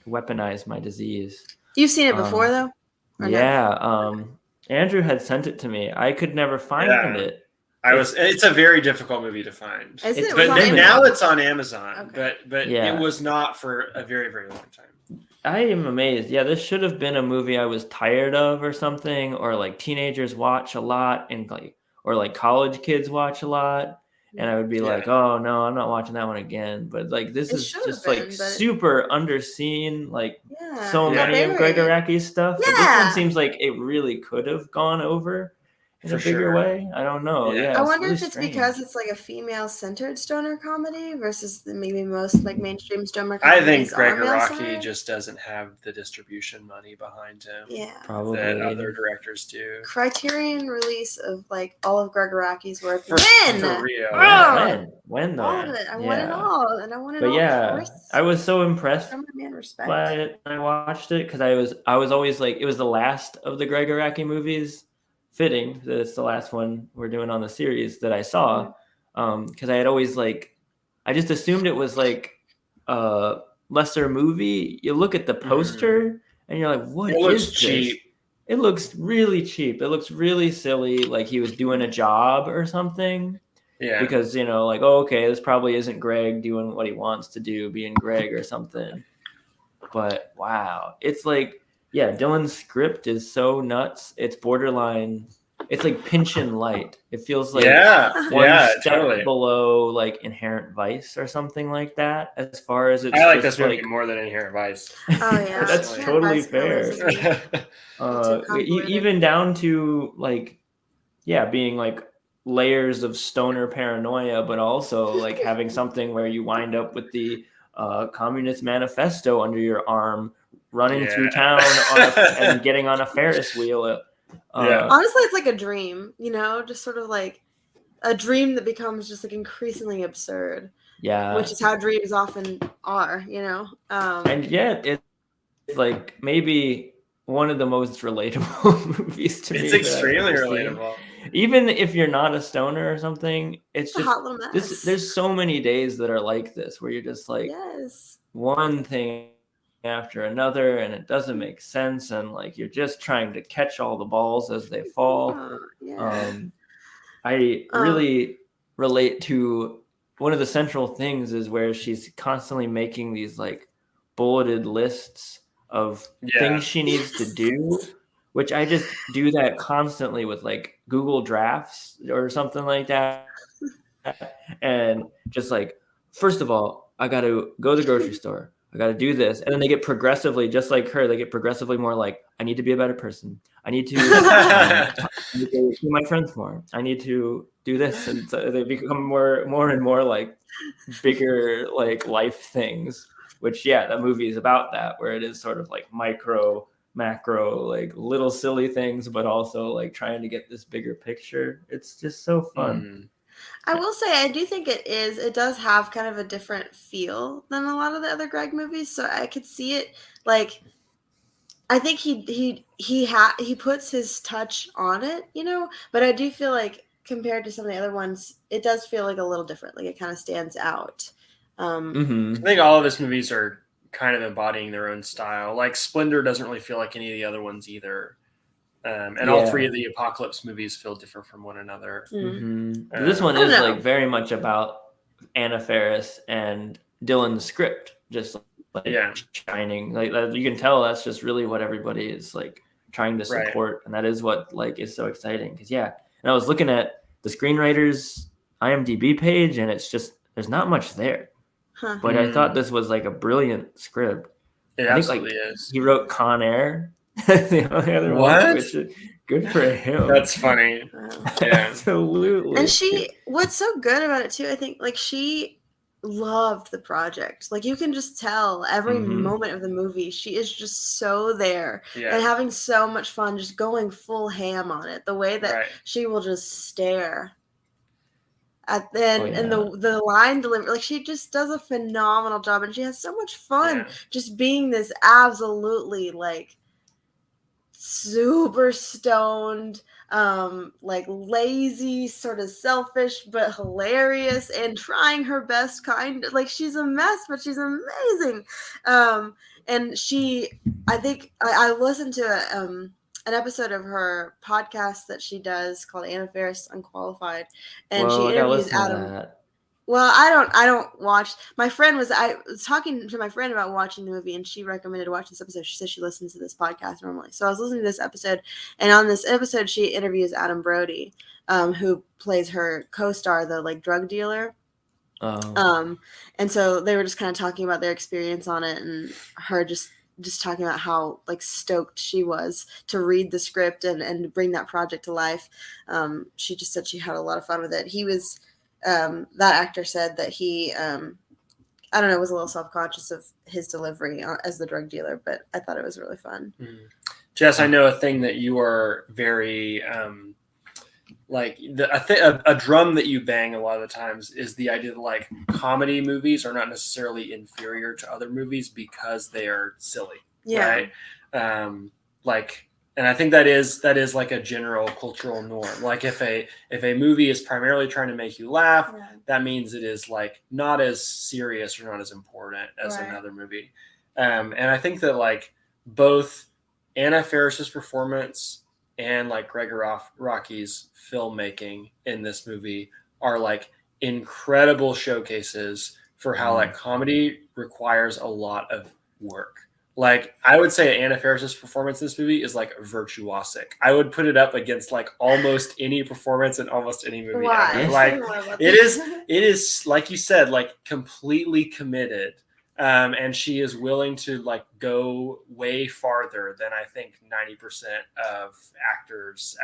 Weaponize my disease. You've seen it before, though? Or Yeah. Andrew had sent it to me. I could never find it. It's a very difficult movie to find. Is it? But Was it on now Amazon? it's on Amazon. Okay. But Yeah. it was not for a very, very long time. I am amazed. Yeah, this should have been a movie I was tired of or something, or like teenagers watch a lot, and or like college kids watch a lot, and I would be like, oh no, I'm not watching that one again. But like this It is should have just like been, but super underseen, like so Yeah. many of Gregg buried. Araki's stuff. But this one Yeah. seems like it really could have gone over in For a bigger sure. way. I don't know. Yeah. Yeah, I it's wonder really if it's strange. because it's like a female-centered stoner comedy versus the maybe most like mainstream stoner I comedies think Gregg are male Araki centered. just doesn't have the distribution money behind him Yeah. that Probably. other directors do. Criterion release of like all of Gregg Araki's work. For real. Yeah, when All though? of it. I want it Yeah. all, and I want it But all. yeah, Chris. I was so impressed Show my man respect. by it when I watched it because I was always like, it was the last of the Gregg Araki movies, fitting that it's the last one we're doing on the series that I saw, because I had always like, I just assumed it was like a lesser movie. You look at the poster and you're like, what It looks is this? cheap. It looks really cheap. It looks really silly, like he was doing a job or something. Yeah. Because, like, oh, okay, this probably isn't Gregg doing what he wants to do, being Gregg or something. But wow, it's like, yeah, Dylan's script is so nuts. It's borderline. It's like Pinchin light. It feels like one step totally. below like Inherent Vice or something like that. As far as it's I like just this movie more than Inherent Vice. Oh yeah, that's Inherent totally Vice was fair. too convoluted. Even down to like, yeah, being like layers of stoner paranoia, but also like having something where you wind up with the Communist Manifesto under your arm, running through town and getting on a Ferris wheel. Honestly, it's like a dream, just sort of like a dream that becomes just like increasingly absurd. Yeah, which is how dreams often are, and yet it's like maybe one of the most relatable movies to me. It's extremely relatable. Even if you're not a stoner or something, it's a just hot little mess. There's so many days that are like this where you're just like, one thing after another, and it doesn't make sense, and like you're just trying to catch all the balls as they fall. I really relate to one of the central things is where she's constantly making these like bulleted lists of things she needs to do, which I just do that constantly with like Google Drafts or something like that. And just like, first of all, I got to go to the grocery store. I got to do this. And then they get progressively, just like her, they get progressively more like, I need to be a better person. I need to see my friends more. I need to do this. And so they become more and more like bigger, like life things, which, that movie is about that, where it is sort of like micro, macro, like little silly things, but also like trying to get this bigger picture. It's just so fun. I will say, I do think it does have kind of a different feel than a lot of the other Gregg movies. So I could see it like, I think he puts his touch on it, but I do feel like compared to some of the other ones, it does feel like a little different. Like it kind of stands out. I think all of his movies are kind of embodying their own style. Like Splendor doesn't really feel like any of the other ones either. And all three of the Apocalypse movies feel different from one another. This one is like very much about Anna Faris and Dylan's script, just like shining. Like you can tell that's just really what everybody is like trying to support, and that is what like is so exciting. Because and I was looking at the screenwriters IMDb page, and it's just there's not much there. But I thought this was like a brilliant script. It absolutely is. He wrote Con Air. The only other one, which is good for him. That's funny. Yeah, absolutely. And what's so good about it too, I think, like she loved the project. Like you can just tell every moment of the movie, she is just so there and having so much fun, just going full ham on it. The way that she will just stare at and the line delivery, like she just does a phenomenal job, and she has so much fun just being this absolutely like super stoned, like lazy, sort of selfish but hilarious, and trying her best like she's a mess, but she's amazing. And I think I listened to an episode of her podcast that she does called Anna Faris Unqualified, and she interviews Adam. Well, I don't watch. I was talking to my friend about watching the movie, and she recommended watching this episode. She says she listens to this podcast normally, so I was listening to this episode, and on this episode, she interviews Adam Brody, who plays her co-star, the like drug dealer. And so they were just kind of talking about their experience on it, and her just talking about how like stoked she was to read the script and bring that project to life. She just said she had a lot of fun with it. He was. That actor said that he, I don't know, was a little self-conscious of his delivery as the drug dealer, but I thought it was really fun. Jess, I know a thing that you are very, a drum that you bang a lot of the times is the idea that like comedy movies are not necessarily inferior to other movies because they are silly. Yeah. Right? And I think that is like a general cultural norm. Like if a movie is primarily trying to make you laugh, that means it is like not as serious or not as important as another movie. And I think that like both Anna Faris's performance and like Gregg Araki's filmmaking in this movie are like incredible showcases for how like comedy requires a lot of work. Like I would say Anna Faris's performance in this movie is like virtuosic. I would put it up against like almost any performance in almost any movie ever. Like it is like you said, like completely committed. And she is willing to like go way farther than I think 90% of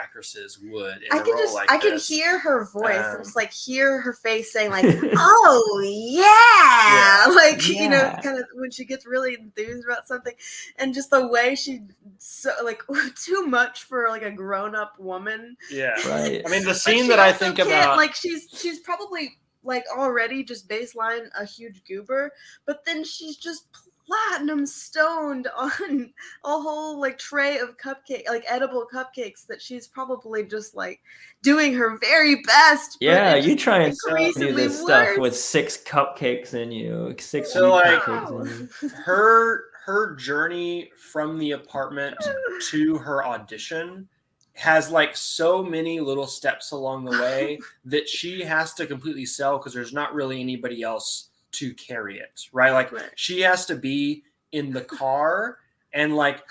actresses would in a role like this. I can hear her voice and just like hear her face saying like, "Oh yeah," like you know, kind of when she gets really enthused about something, and just the way she so like too much for like a grown-up woman. Yeah, right. I mean, the scene that I think about, like she's probably like already just baseline a huge goober, but then she's just platinum stoned on a whole like tray of cupcake, like edible cupcakes that she's probably just like doing her very best. Yeah, you try and do this stuff with 6 cupcakes in you, 6 cupcakes in you. Her journey from the apartment to her audition has like so many little steps along the way that she has to completely sell because there's not really anybody else to carry it, right? Like she has to be in the car and like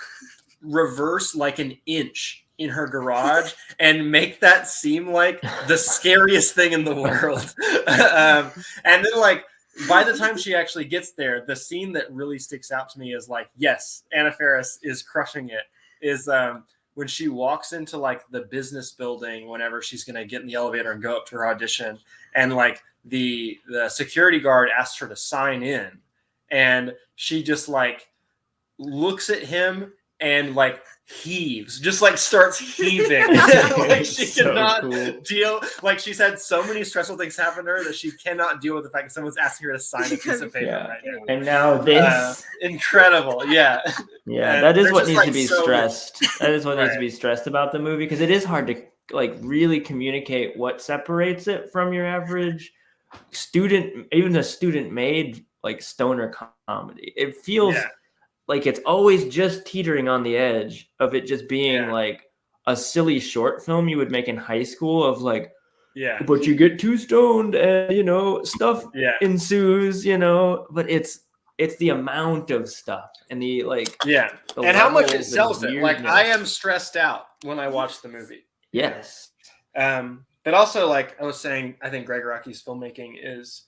reverse like an inch in her garage and make that seem like the scariest thing in the world. And then like by the time she actually gets there, the scene that really sticks out to me is like, yes, Anna Faris is crushing it, is when she walks into like the business building whenever she's going to get in the elevator and go up to her audition, and like the security guard asks her to sign in, and she just like looks at him and like heaves, just like starts heaving. Like she cannot deal, like she's had so many stressful things happen to her that she cannot deal with the fact that someone's asking her to sign a piece of paper right now. And now this incredible. Yeah, that is what needs to be stressed. That is what needs to be stressed about the movie, because it is hard to like really communicate what separates it from your average student, even a student made like stoner comedy. It feels like it's always just teetering on the edge of it just being like a silly short film you would make in high school of like, but you get too stoned and, you know, stuff ensues, you know, but it's the amount of stuff and the like, and how much it sells it. Like I am stressed out when I watch the movie. Yes. But also, like I was saying, I think Gregg Araki's filmmaking is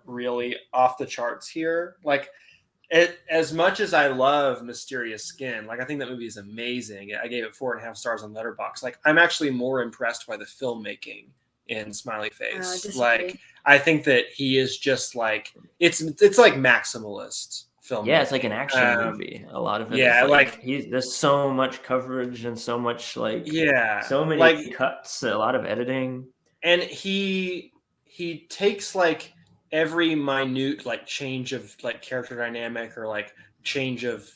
really off the charts here. Like, as much as I love Mysterious Skin, like I think that movie is amazing. I gave it 4.5 stars on Letterboxd. Like I'm actually more impressed by the filmmaking in Smiley Face. Like I think that he is just like it's like maximalist film. Yeah, it's like an action movie. A lot of it. Yeah, like there's so much coverage and so much like so many like, cuts, a lot of editing, and he takes like every minute like change of like character dynamic or like change of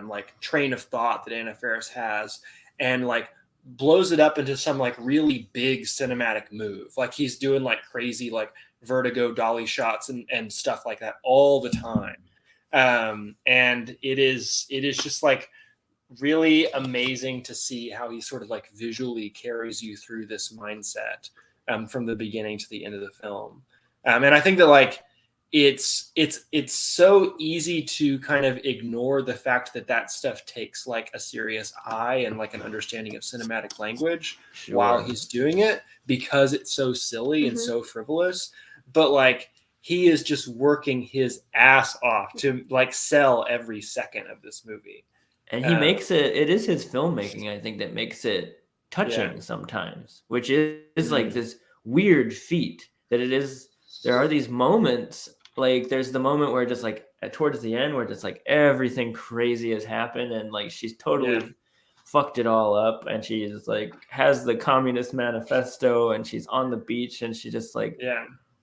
like train of thought that Anna Faris has and like blows it up into some like really big cinematic move. Like he's doing like crazy like vertigo dolly shots and stuff like that all the time. And it is just like really amazing to see how he sort of like visually carries you through this mindset from the beginning to the end of the film. And I think that like it's so easy to kind of ignore the fact that stuff takes like a serious eye and like an understanding of cinematic language while he's doing it, because it's so silly and so frivolous. But like he is just working his ass off to like sell every second of this movie. And he makes it is his filmmaking, I think, that makes it touching sometimes, which is like this weird feat that it is. There are these moments, like there's the moment where just like towards the end where just like everything crazy has happened and like she's totally fucked it all up, and she's like has the Communist Manifesto and she's on the beach and she just like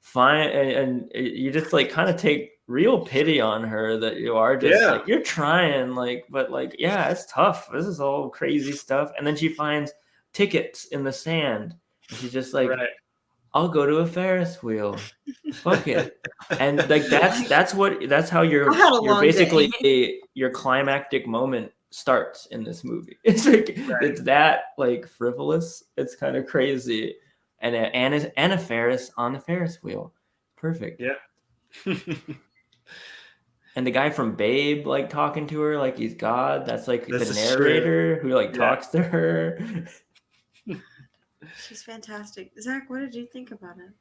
fine, and you just like kind of take real pity on her that you are just like you're trying, like, but like it's tough, this is all crazy stuff. And then she finds tickets in the sand and she's just like I'll go to a Ferris wheel, fuck it. And like that's how you're basically your climactic moment starts in this movie. It's like it's that like frivolous, it's kind of crazy. And Anna Faris on the Ferris wheel. Perfect. Yeah. And the guy from Babe, like talking to her like he's God. That's like the narrator who like talks to her. She's fantastic. Zach, what did you think about it?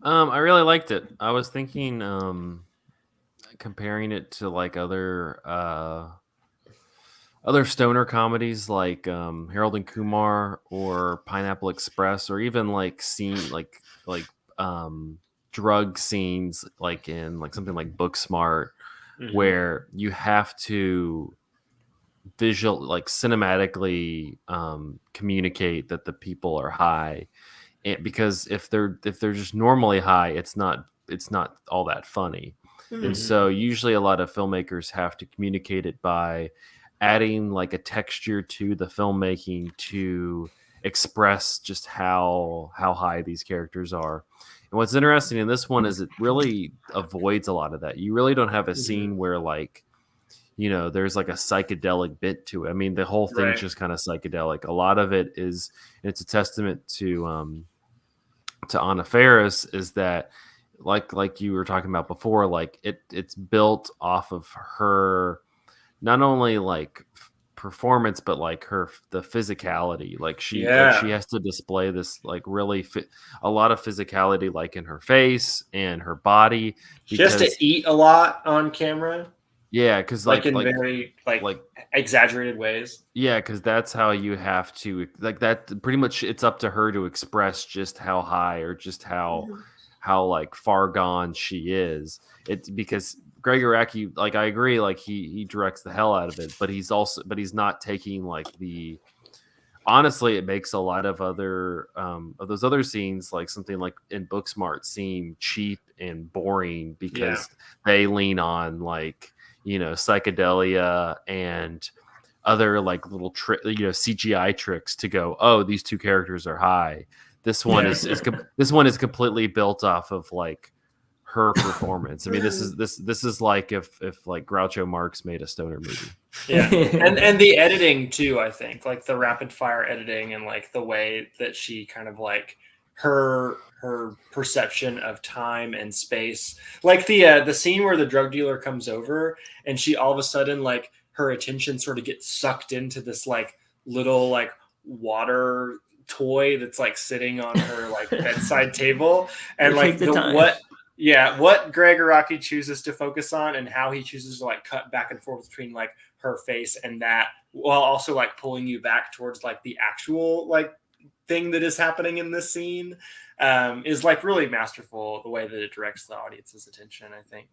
I really liked it. I was thinking, comparing it to like other stoner comedies like Harold and Kumar or Pineapple Express, or even like drug scenes like in like something like Booksmart, where you have to cinematically communicate that the people are high, and because if they're just normally high, it's not all that funny. And so usually a lot of filmmakers have to communicate it by adding like a texture to the filmmaking to express just how high these characters are. And what's interesting in this one is it really avoids a lot of that. You really don't have a scene where like, you know, there's like a psychedelic bit to it. I mean, the whole thing's just kind of psychedelic. A lot of it is, and it's a testament to Anna Faris, is that like you were talking about before, like it's built off of her, not only like performance, but like the physicality. Like she has to display this like really a lot of physicality, like in her face and her body. She has to eat a lot on camera. Yeah, because like in very like exaggerated ways. Yeah, because that's how you have to like that. Pretty much, it's up to her to express just how high or just how like far gone she is. It's because Gregg Araki, like I agree, like he directs the hell out of it, but he's not taking like the. Honestly, it makes a lot of other of those other scenes, like something like in Booksmart, seem cheap and boring because they lean on like, you know, psychedelia and other like little CGI tricks to go, oh, these two characters are high. This one this one is completely built off of like her performance. I mean, this is like if like Groucho Marx made a stoner movie. Yeah, and the editing too. I think like the rapid fire editing and like the way that she kind of like her perception of time and space, like the scene where the drug dealer comes over and she all of a sudden like her attention sort of gets sucked into this like little like water toy that's like sitting on her like bedside table, and like what Gregg Araki chooses to focus on and how he chooses to like cut back and forth between like her face and that, while also like pulling you back towards like the actual like thing that is happening in this scene, is like really masterful, the way that it directs the audience's attention. I think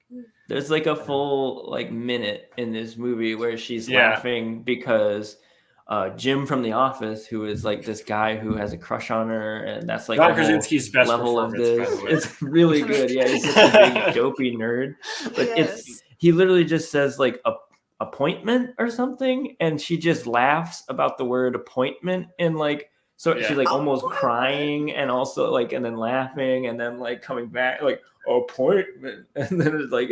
there's like a full like minute in this movie where she's laughing because Jim from The Office, who is like this guy who has a crush on her, and that's like John Krasinski's best level of this. It's really good. Yeah, he's just a big dopey nerd. But he literally just says like a appointment or something, and she just laughs about the word appointment, and like she's like almost crying and also like and then laughing and then like coming back like appointment, and then it's like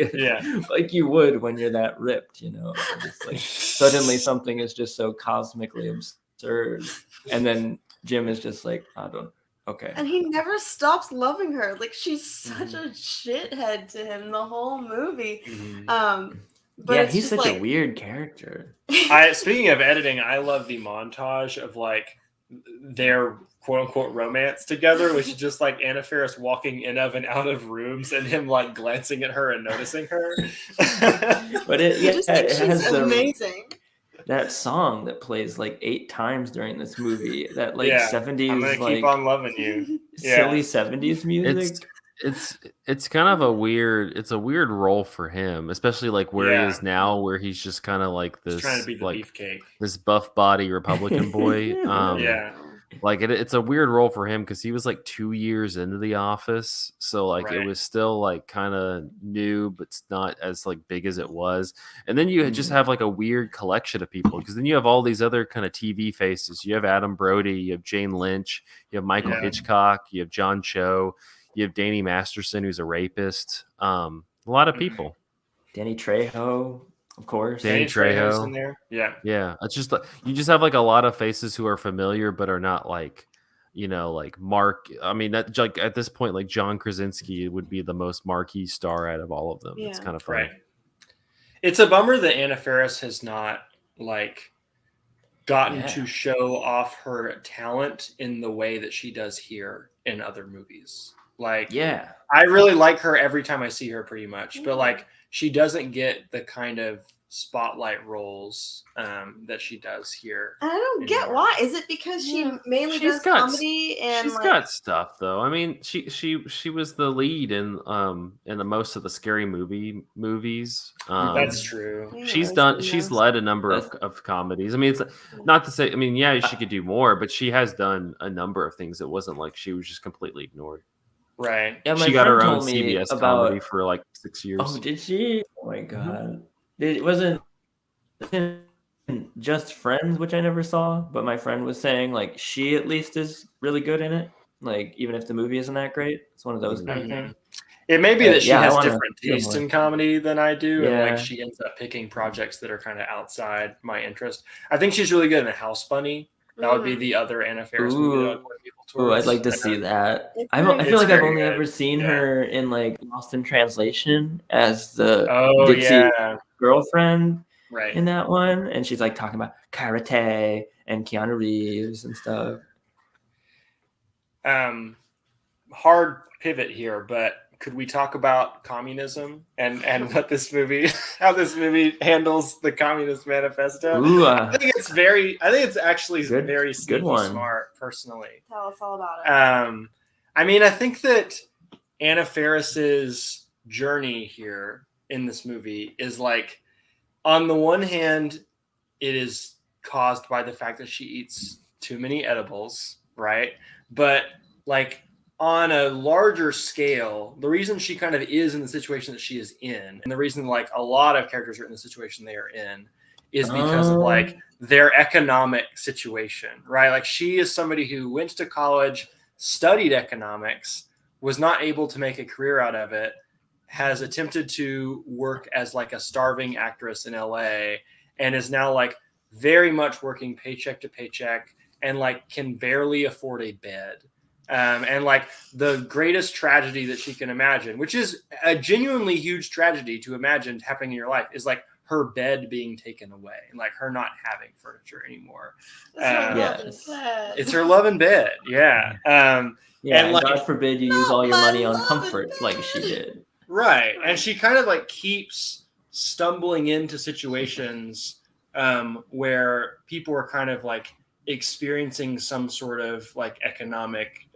like you would when you're that ripped, you know. It's like suddenly something is just so cosmically absurd, and then Jim is just like, I don't Okay. And he never stops loving her. Like, she's such a shithead to him the whole movie. But Yeah, it's he's just such a like, weird character. Speaking of editing, I love the montage of like their quote unquote romance together, which is just like Anna Faris walking in of and out of rooms and him like glancing at her and noticing her. But I just think it she's has amazing. that song that plays like 8 times during this movie. That like Yeah, 70s I'm gonna keep like on loving you. silly Yeah. 70s music. It's kind of a weird role for him, especially like where he Yeah. is now, where he's just kind of like He's trying to this be the like beefcake. this buff body Republican boy. Yeah. Like it's a weird role for him because he was like 2 years into The Office, so like it Right. was still like kind of new, but it's not as like big as it was. And then you just have like a weird collection of people because then you have all these other kind of TV faces. You have Adam Brody, you have Jane Lynch, you have Michael Yeah. Hitchcock, you have John Cho, you have Danny Masterson, who's a rapist. A lot of people. Danny Trejo, of course. Danny Trejo's Trejo. in there. Yeah. Yeah, it's just you just have like a lot of faces who are familiar but are not like, like Mark. I mean, that like at this point, like John Krasinski would be the most marquee star out of all of them. It's Yeah. kind of funny. Right. It's a bummer that Anna Faris has not like gotten to show off her talent in the way that she does here in other movies. Like, Yeah. I really like her every time I see her, pretty much, but like she doesn't get the kind of spotlight roles that she does here. And I don't get anymore. why. Is it because she mainly She's does got- comedy and She's like got stuff though. I mean, she was the lead in the most of the Scary movies. That's true. Yeah, She's everybody she's knows. led a number of comedies. I mean, it's not to say. I mean, yeah, she could do more, but she has done a number of things. It wasn't like she was just completely ignored. Right. Yeah, my She got friend her own told me CBS about comedy for like 6 years. Oh, did she? Oh my god. It wasn't Just Friends, which I never saw, but my friend was saying like she at least is really good in it. Like even if the movie isn't that great, it's one of those kind of things. It may be that she Yeah, I has wanna different hear taste more. in comedy than I do, and Yeah. like she ends up picking projects that are kind of outside my interest. I think she's really good in The House Bunny. That would be the other Anna Faris movie that I would point people Ooh, towards. I'd like to see that. It's I very feel like I've very only good. ever seen Yeah. her in like Lost in Translation as the Oh Dixie yeah, girlfriend right. in that one, and she's like talking about karate and Keanu Reeves and stuff. Hard pivot here, but could we talk about communism and what this movie, how this movie handles the Communist Manifesto? Ooh, I think it's actually Good- very good sneaky one. smart, personally. Tell us all about it. I mean, I think that Anna Faris's journey here in this movie is like, on the one hand, it is caused by the fact that she eats too many edibles, right? But like on a larger scale, the reason she kind of is in the situation that she is in, and the reason like a lot of characters are in the situation they are in, is because of like their economic situation, right? Like she is somebody who went to college, studied economics, was not able to make a career out of it, has attempted to work as like a starving actress in LA, and is now like very much working paycheck to paycheck and like can barely afford a bed. And like the greatest tragedy that she can imagine, which is a genuinely huge tragedy to imagine happening in your life, is like her bed being taken away and like her not having furniture anymore. Yes. It's her love in bed. Yeah. Yeah, and like, God forbid you use Not all your my money on love comfort and like she did. right. And she kind of like keeps stumbling into situations where people are kind of like experiencing some sort of like economic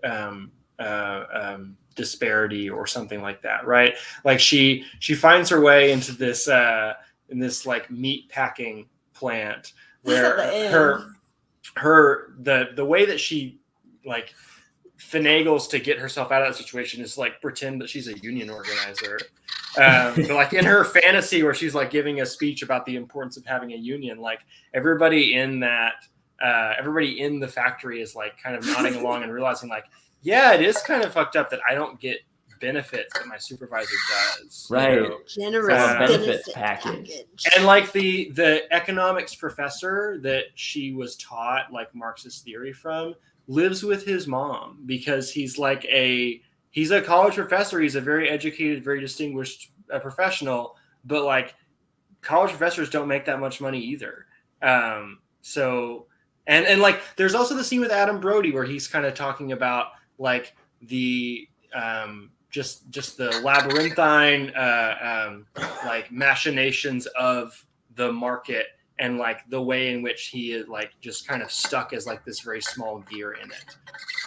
disparity or something like that, right? Like she finds her way into this in this like meat packing plant where the way that she like finagles to get herself out of that situation is like pretend that she's a union organizer. But like in her fantasy where she's like giving a speech about the importance of having a union, like everybody in the factory is like kind of nodding along and realizing like, yeah, it is kind of fucked up that I don't get benefits that my supervisor does. Right. You know? Generous benefits package. And like the economics professor that she was taught like Marxist theory from lives with his mom because he's a college professor. He's a very educated, very distinguished professional, but like college professors don't make that much money either. So like there's also the scene with Adam Brody where he's kind of talking about like the just the labyrinthine like machinations of the market and like the way in which he is like just kind of stuck as like this very small gear in it.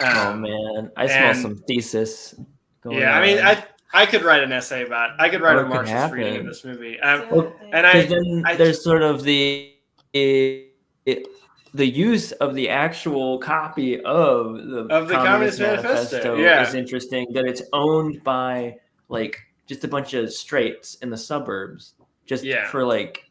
Oh man, I smell some thesis going on. I mean, I could write an essay about it. I could write a Marxist reading of this movie. There's sort of the use of the actual copy of the Communist Manifesto is interesting. That it's owned by like just a bunch of straights in the suburbs, just for like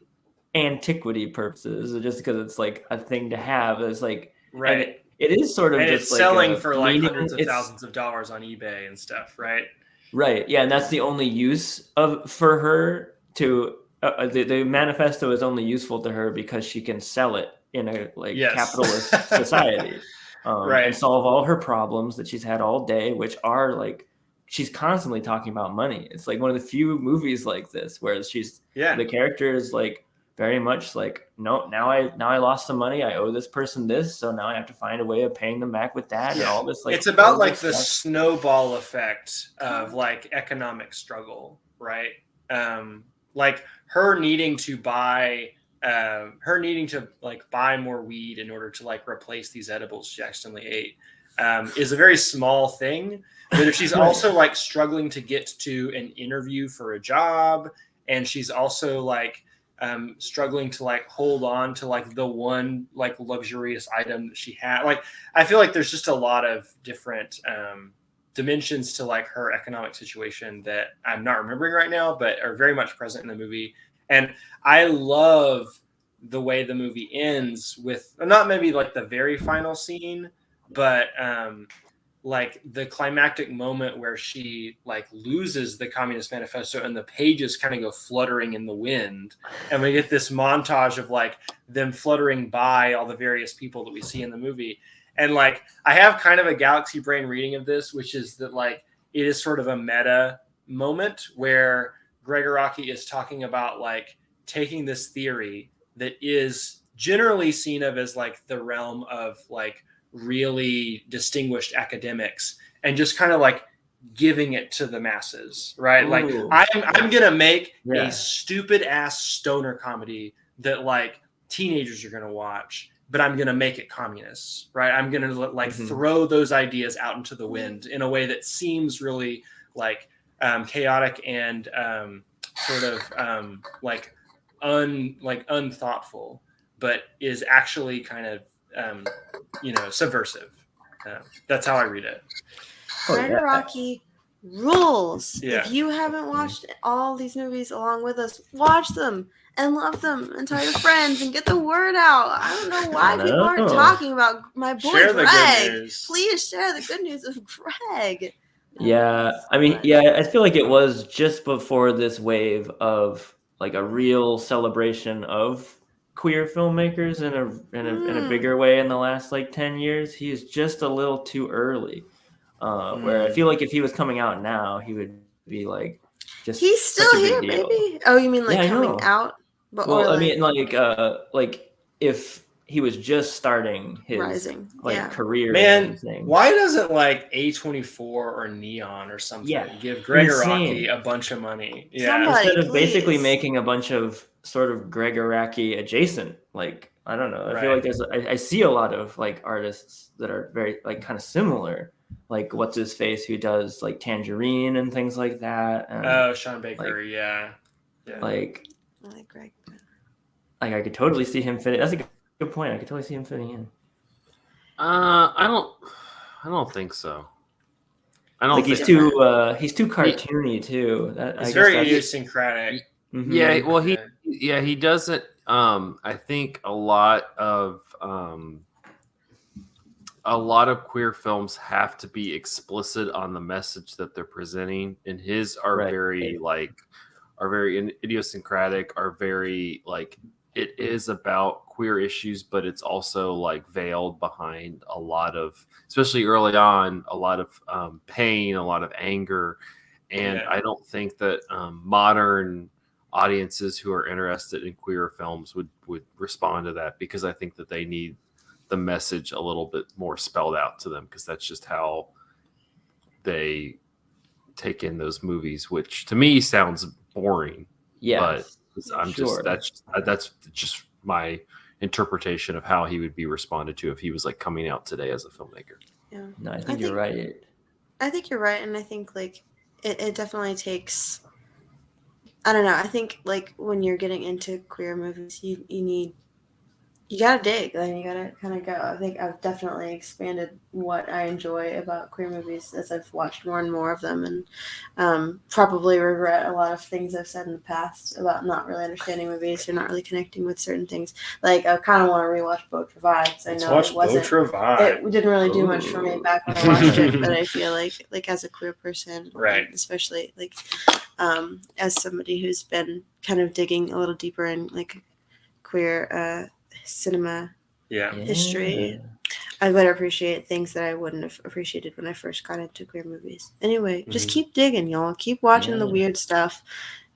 antiquity purposes, or just because it's like a thing to have. It's like right. It is sort of and just it's like selling for like hundreds of thousands of dollars on eBay and stuff, right? Right. Yeah, and that's the only use for her to the manifesto is only useful to her because she can sell it in a capitalist society, right, and solve all her problems that she's had all day, which are like she's constantly talking about money. It's like one of the few movies like this where the character is like very much like, no, now I lost some money. I owe this person this, so now I have to find a way of paying them back with that and all this. Like, it's about like the snowball effect of like economic struggle, right? Like her needing to buy more weed in order to like replace these edibles she accidentally ate is a very small thing. But if she's also like struggling to get to an interview for a job, and she's also like struggling to like hold on to like the one like luxurious item that she had. Like, I feel like there's just a lot of different dimensions to like her economic situation that I'm not remembering right now, but are very much present in the movie. And I love the way the movie ends with not maybe like the very final scene, but like the climactic moment where she like loses the Communist Manifesto and the pages kind of go fluttering in the wind, and we get this montage of like them fluttering by all the various people that we see in the movie. And like I have kind of a galaxy brain reading of this, which is that like it is sort of a meta moment where Gregg Araki is talking about like taking this theory that is generally seen of as like the realm of like really distinguished academics and just kind of like giving it to the masses, right? Ooh, like I'm gonna make a stupid ass stoner comedy that like teenagers are gonna watch, but I'm gonna make it communist, right? I'm gonna like throw those ideas out into the wind in a way that seems really like chaotic and sort of like unthoughtful, but is actually kind of subversive. That's how I read it. Gregg Araki rules. If you haven't watched all these movies along with us, watch them and love them and tell your friends and get the word out. I don't know why people aren't talking about my boy Gregg. Please share the good news of Gregg. Yeah, I mean, I feel like it was just before this wave of like a real celebration of queer filmmakers in a bigger way in the last like 10 years. He's just a little too early. Where I feel like if he was coming out now, he would be like just he's still here, baby. Oh, you mean like coming out? But well, I mean like if he was just starting his career. Man, why doesn't like A24 or Neon or something give Gregg Araki a bunch of money? Instead of basically making a bunch of sort of Gregg Araki adjacent, like I don't know. I feel like I see a lot of like artists that are very like kind of similar, like what's his face who does like Tangerine and things like that. And, Sean Baker, yeah. Like I like Gregg. Like I could totally see him fitting. That's a good point. I could totally see him fitting in. I don't think so. I don't think he's too cartoony too. It's very idiosyncratic. Mm-hmm. Yeah, well he doesn't. I think a lot of queer films have to be explicit on the message that they're presenting, and his are very idiosyncratic. Are very like it is about queer issues, but it's also like veiled behind a lot of, especially early on, a lot of pain, a lot of anger. And Yeah. I don't think that modern audiences who are interested in queer films would respond to that, because I think that they need the message a little bit more spelled out to them, because that's just how they take in those movies, which to me sounds boring. Yes, But I'm sure. just that's just my interpretation of how he would be responded to if he was like coming out today as a filmmaker. Yeah. No, I think you're right. I think you're right, and I think like it definitely takes. I don't know. I think like when you're getting into queer movies, you gotta dig, like you gotta kind of go. I think I've definitely expanded what I enjoy about queer movies as I've watched more and more of them, and probably regret a lot of things I've said in the past about not really understanding movies or not really connecting with certain things. Like I kind of want to rewatch Beau Travail because I know it wasn't. It didn't really do much for me back when I watched it, but I feel like as a queer person, Right. especially like as somebody who's been kind of digging a little deeper in like queer cinema history, I would appreciate things that I wouldn't have appreciated when I first got into queer movies. Anyway, just keep digging, y'all. Keep watching the weird stuff,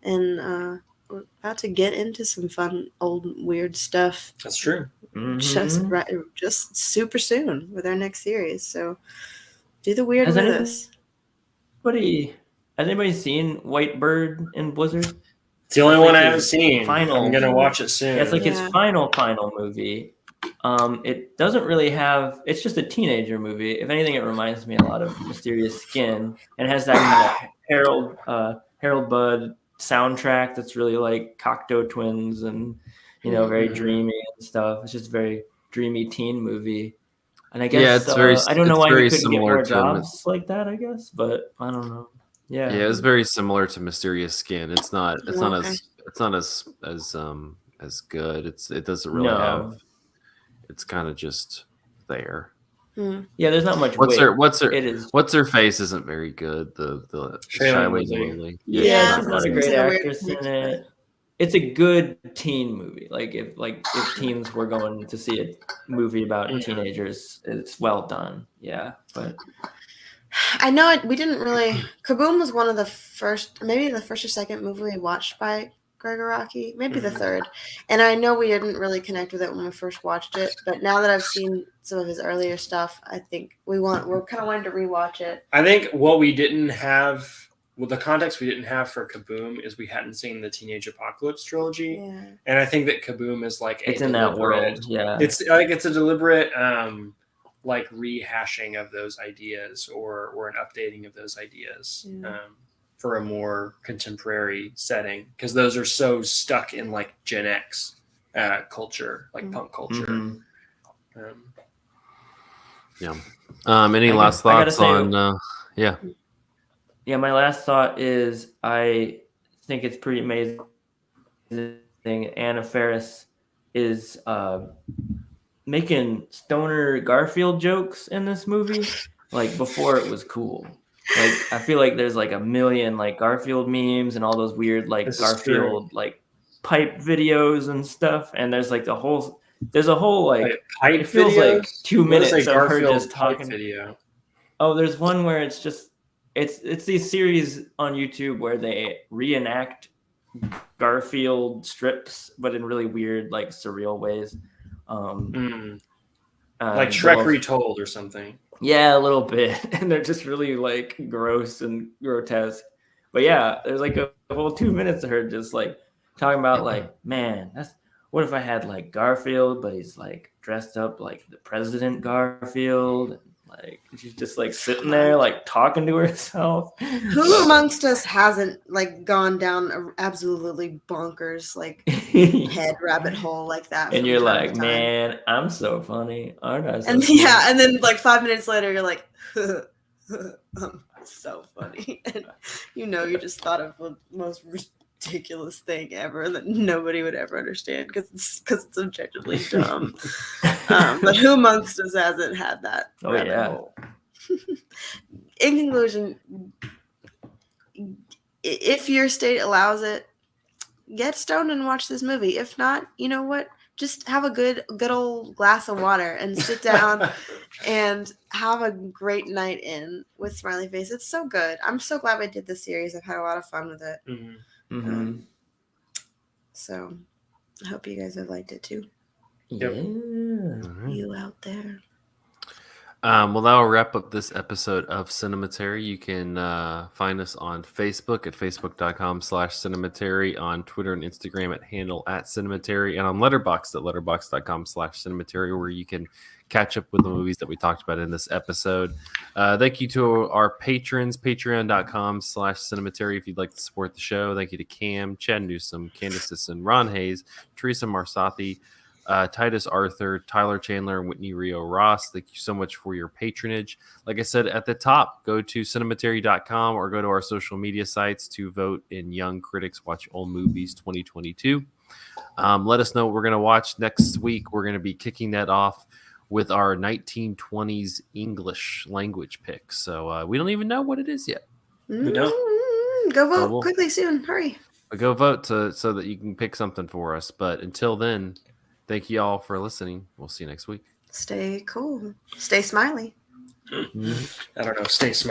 and we're about to get into some fun old weird stuff. That's true. Just super soon with our next series. So do the weird with us. Has anybody seen White Bird and Blizzard? It's the only That's one like I haven't his seen. final- I'm gonna watch it soon. Yeah, it's like his final movie. It doesn't really have. It's just a teenager movie. If anything, it reminds me a lot of Mysterious Skin, and it has that kind of Harold Budd soundtrack that's really like Cocteau Twins and very dreamy and stuff. It's just a very dreamy teen movie. And I guess I don't know why he couldn't get more jobs like that. I guess, but I don't know. Yeah, it's very similar to Mysterious Skin. It's not as good. It doesn't really have. It's kind of just there. Yeah, there's not much. What's her face isn't very good. The Shailene Woodley. Yeah, she's not a great actress in it. It's a good teen movie. Like if teens were going to see a movie about teenagers, it's well done. Yeah, but I know it. We didn't really. Kaboom was one of the first, maybe the first or second movie we watched by Gregg Araki, maybe the third. And I know we didn't really connect with it when we first watched it, but now that I've seen some of his earlier stuff, I think we're kind of wanting to rewatch it. I think what we didn't have, the context we didn't have for Kaboom is we hadn't seen the Teenage Apocalypse trilogy, and I think that Kaboom is like it's in that world. Yeah, it's like it's a deliberate like rehashing of those ideas or an updating of those ideas. For a more contemporary setting, because those are so stuck in like Gen X culture, like punk culture. Any last thoughts on? Yeah, my last thought is I think it's pretty amazing. Anna Faris is making stoner Garfield jokes in this movie, like before it was cool. Like I feel like there's like a million like Garfield memes and all those weird like Garfield like pipe videos and stuff, and there's a whole like pipe it feels videos? like 2 minutes of her just talking. Video. Oh, there's one where it's these series on YouTube where they reenact Garfield strips, but in really weird like surreal ways. Like Shrek Retold or something. Yeah, a little bit. And they're just really like gross and grotesque. But yeah, there's like a whole 2 minutes of her just like talking about like, man, what if I had like Garfield, but he's like dressed up like the President Garfield. Like she's just like sitting there like talking to herself. Who amongst us hasn't like gone down a absolutely bonkers like head rabbit hole like that? And you're like, man, I'm so funny, aren't I? And and then like 5 minutes later, you're like, I'm so funny, and you just thought of the most ridiculous thing ever that nobody would ever understand because it's objectively dumb. But who amongst us hasn't had that rabbit hole? In conclusion, if your state allows it, get stoned and watch this movie. If not, you know what? Just have a good old glass of water and sit down and have a great night in with Smiley Face. It's so good. I'm so glad we did this series. I've had a lot of fun with it. So I hope you guys have liked it too. Yep. Yeah. You out there. Well, that will wrap up this episode of Cinematary. You can find us on Facebook at facebook.com/Cinematary, on Twitter and Instagram at handle @Cinematary, and on Letterboxd at letterboxd.com/Cinematary, where you can catch up with the movies that we talked about in this episode. Thank you to our patrons, patreon.com/Cinematary, if you'd like to support the show. Thank you to Cam, Chad Newsom, Candace Sisson, Ron Hayes, Teresa Marsathi, Titus Arthur, Tyler Chandler, and Whitney Rio Ross. Thank you so much for your patronage. Like I said at the top, go to cinematary.com or go to our social media sites to vote in Young Critics Watch Old Movies 2022. Let us know what we're going to watch next week. We're going to be kicking that off with our 1920s English language pick. So we don't even know what it is yet. We don't. Go vote quickly soon. Hurry. But go vote so that you can pick something for us. But until then, thank you all for listening. We'll see you next week. Stay cool. Stay smiley. I don't know. Stay smart.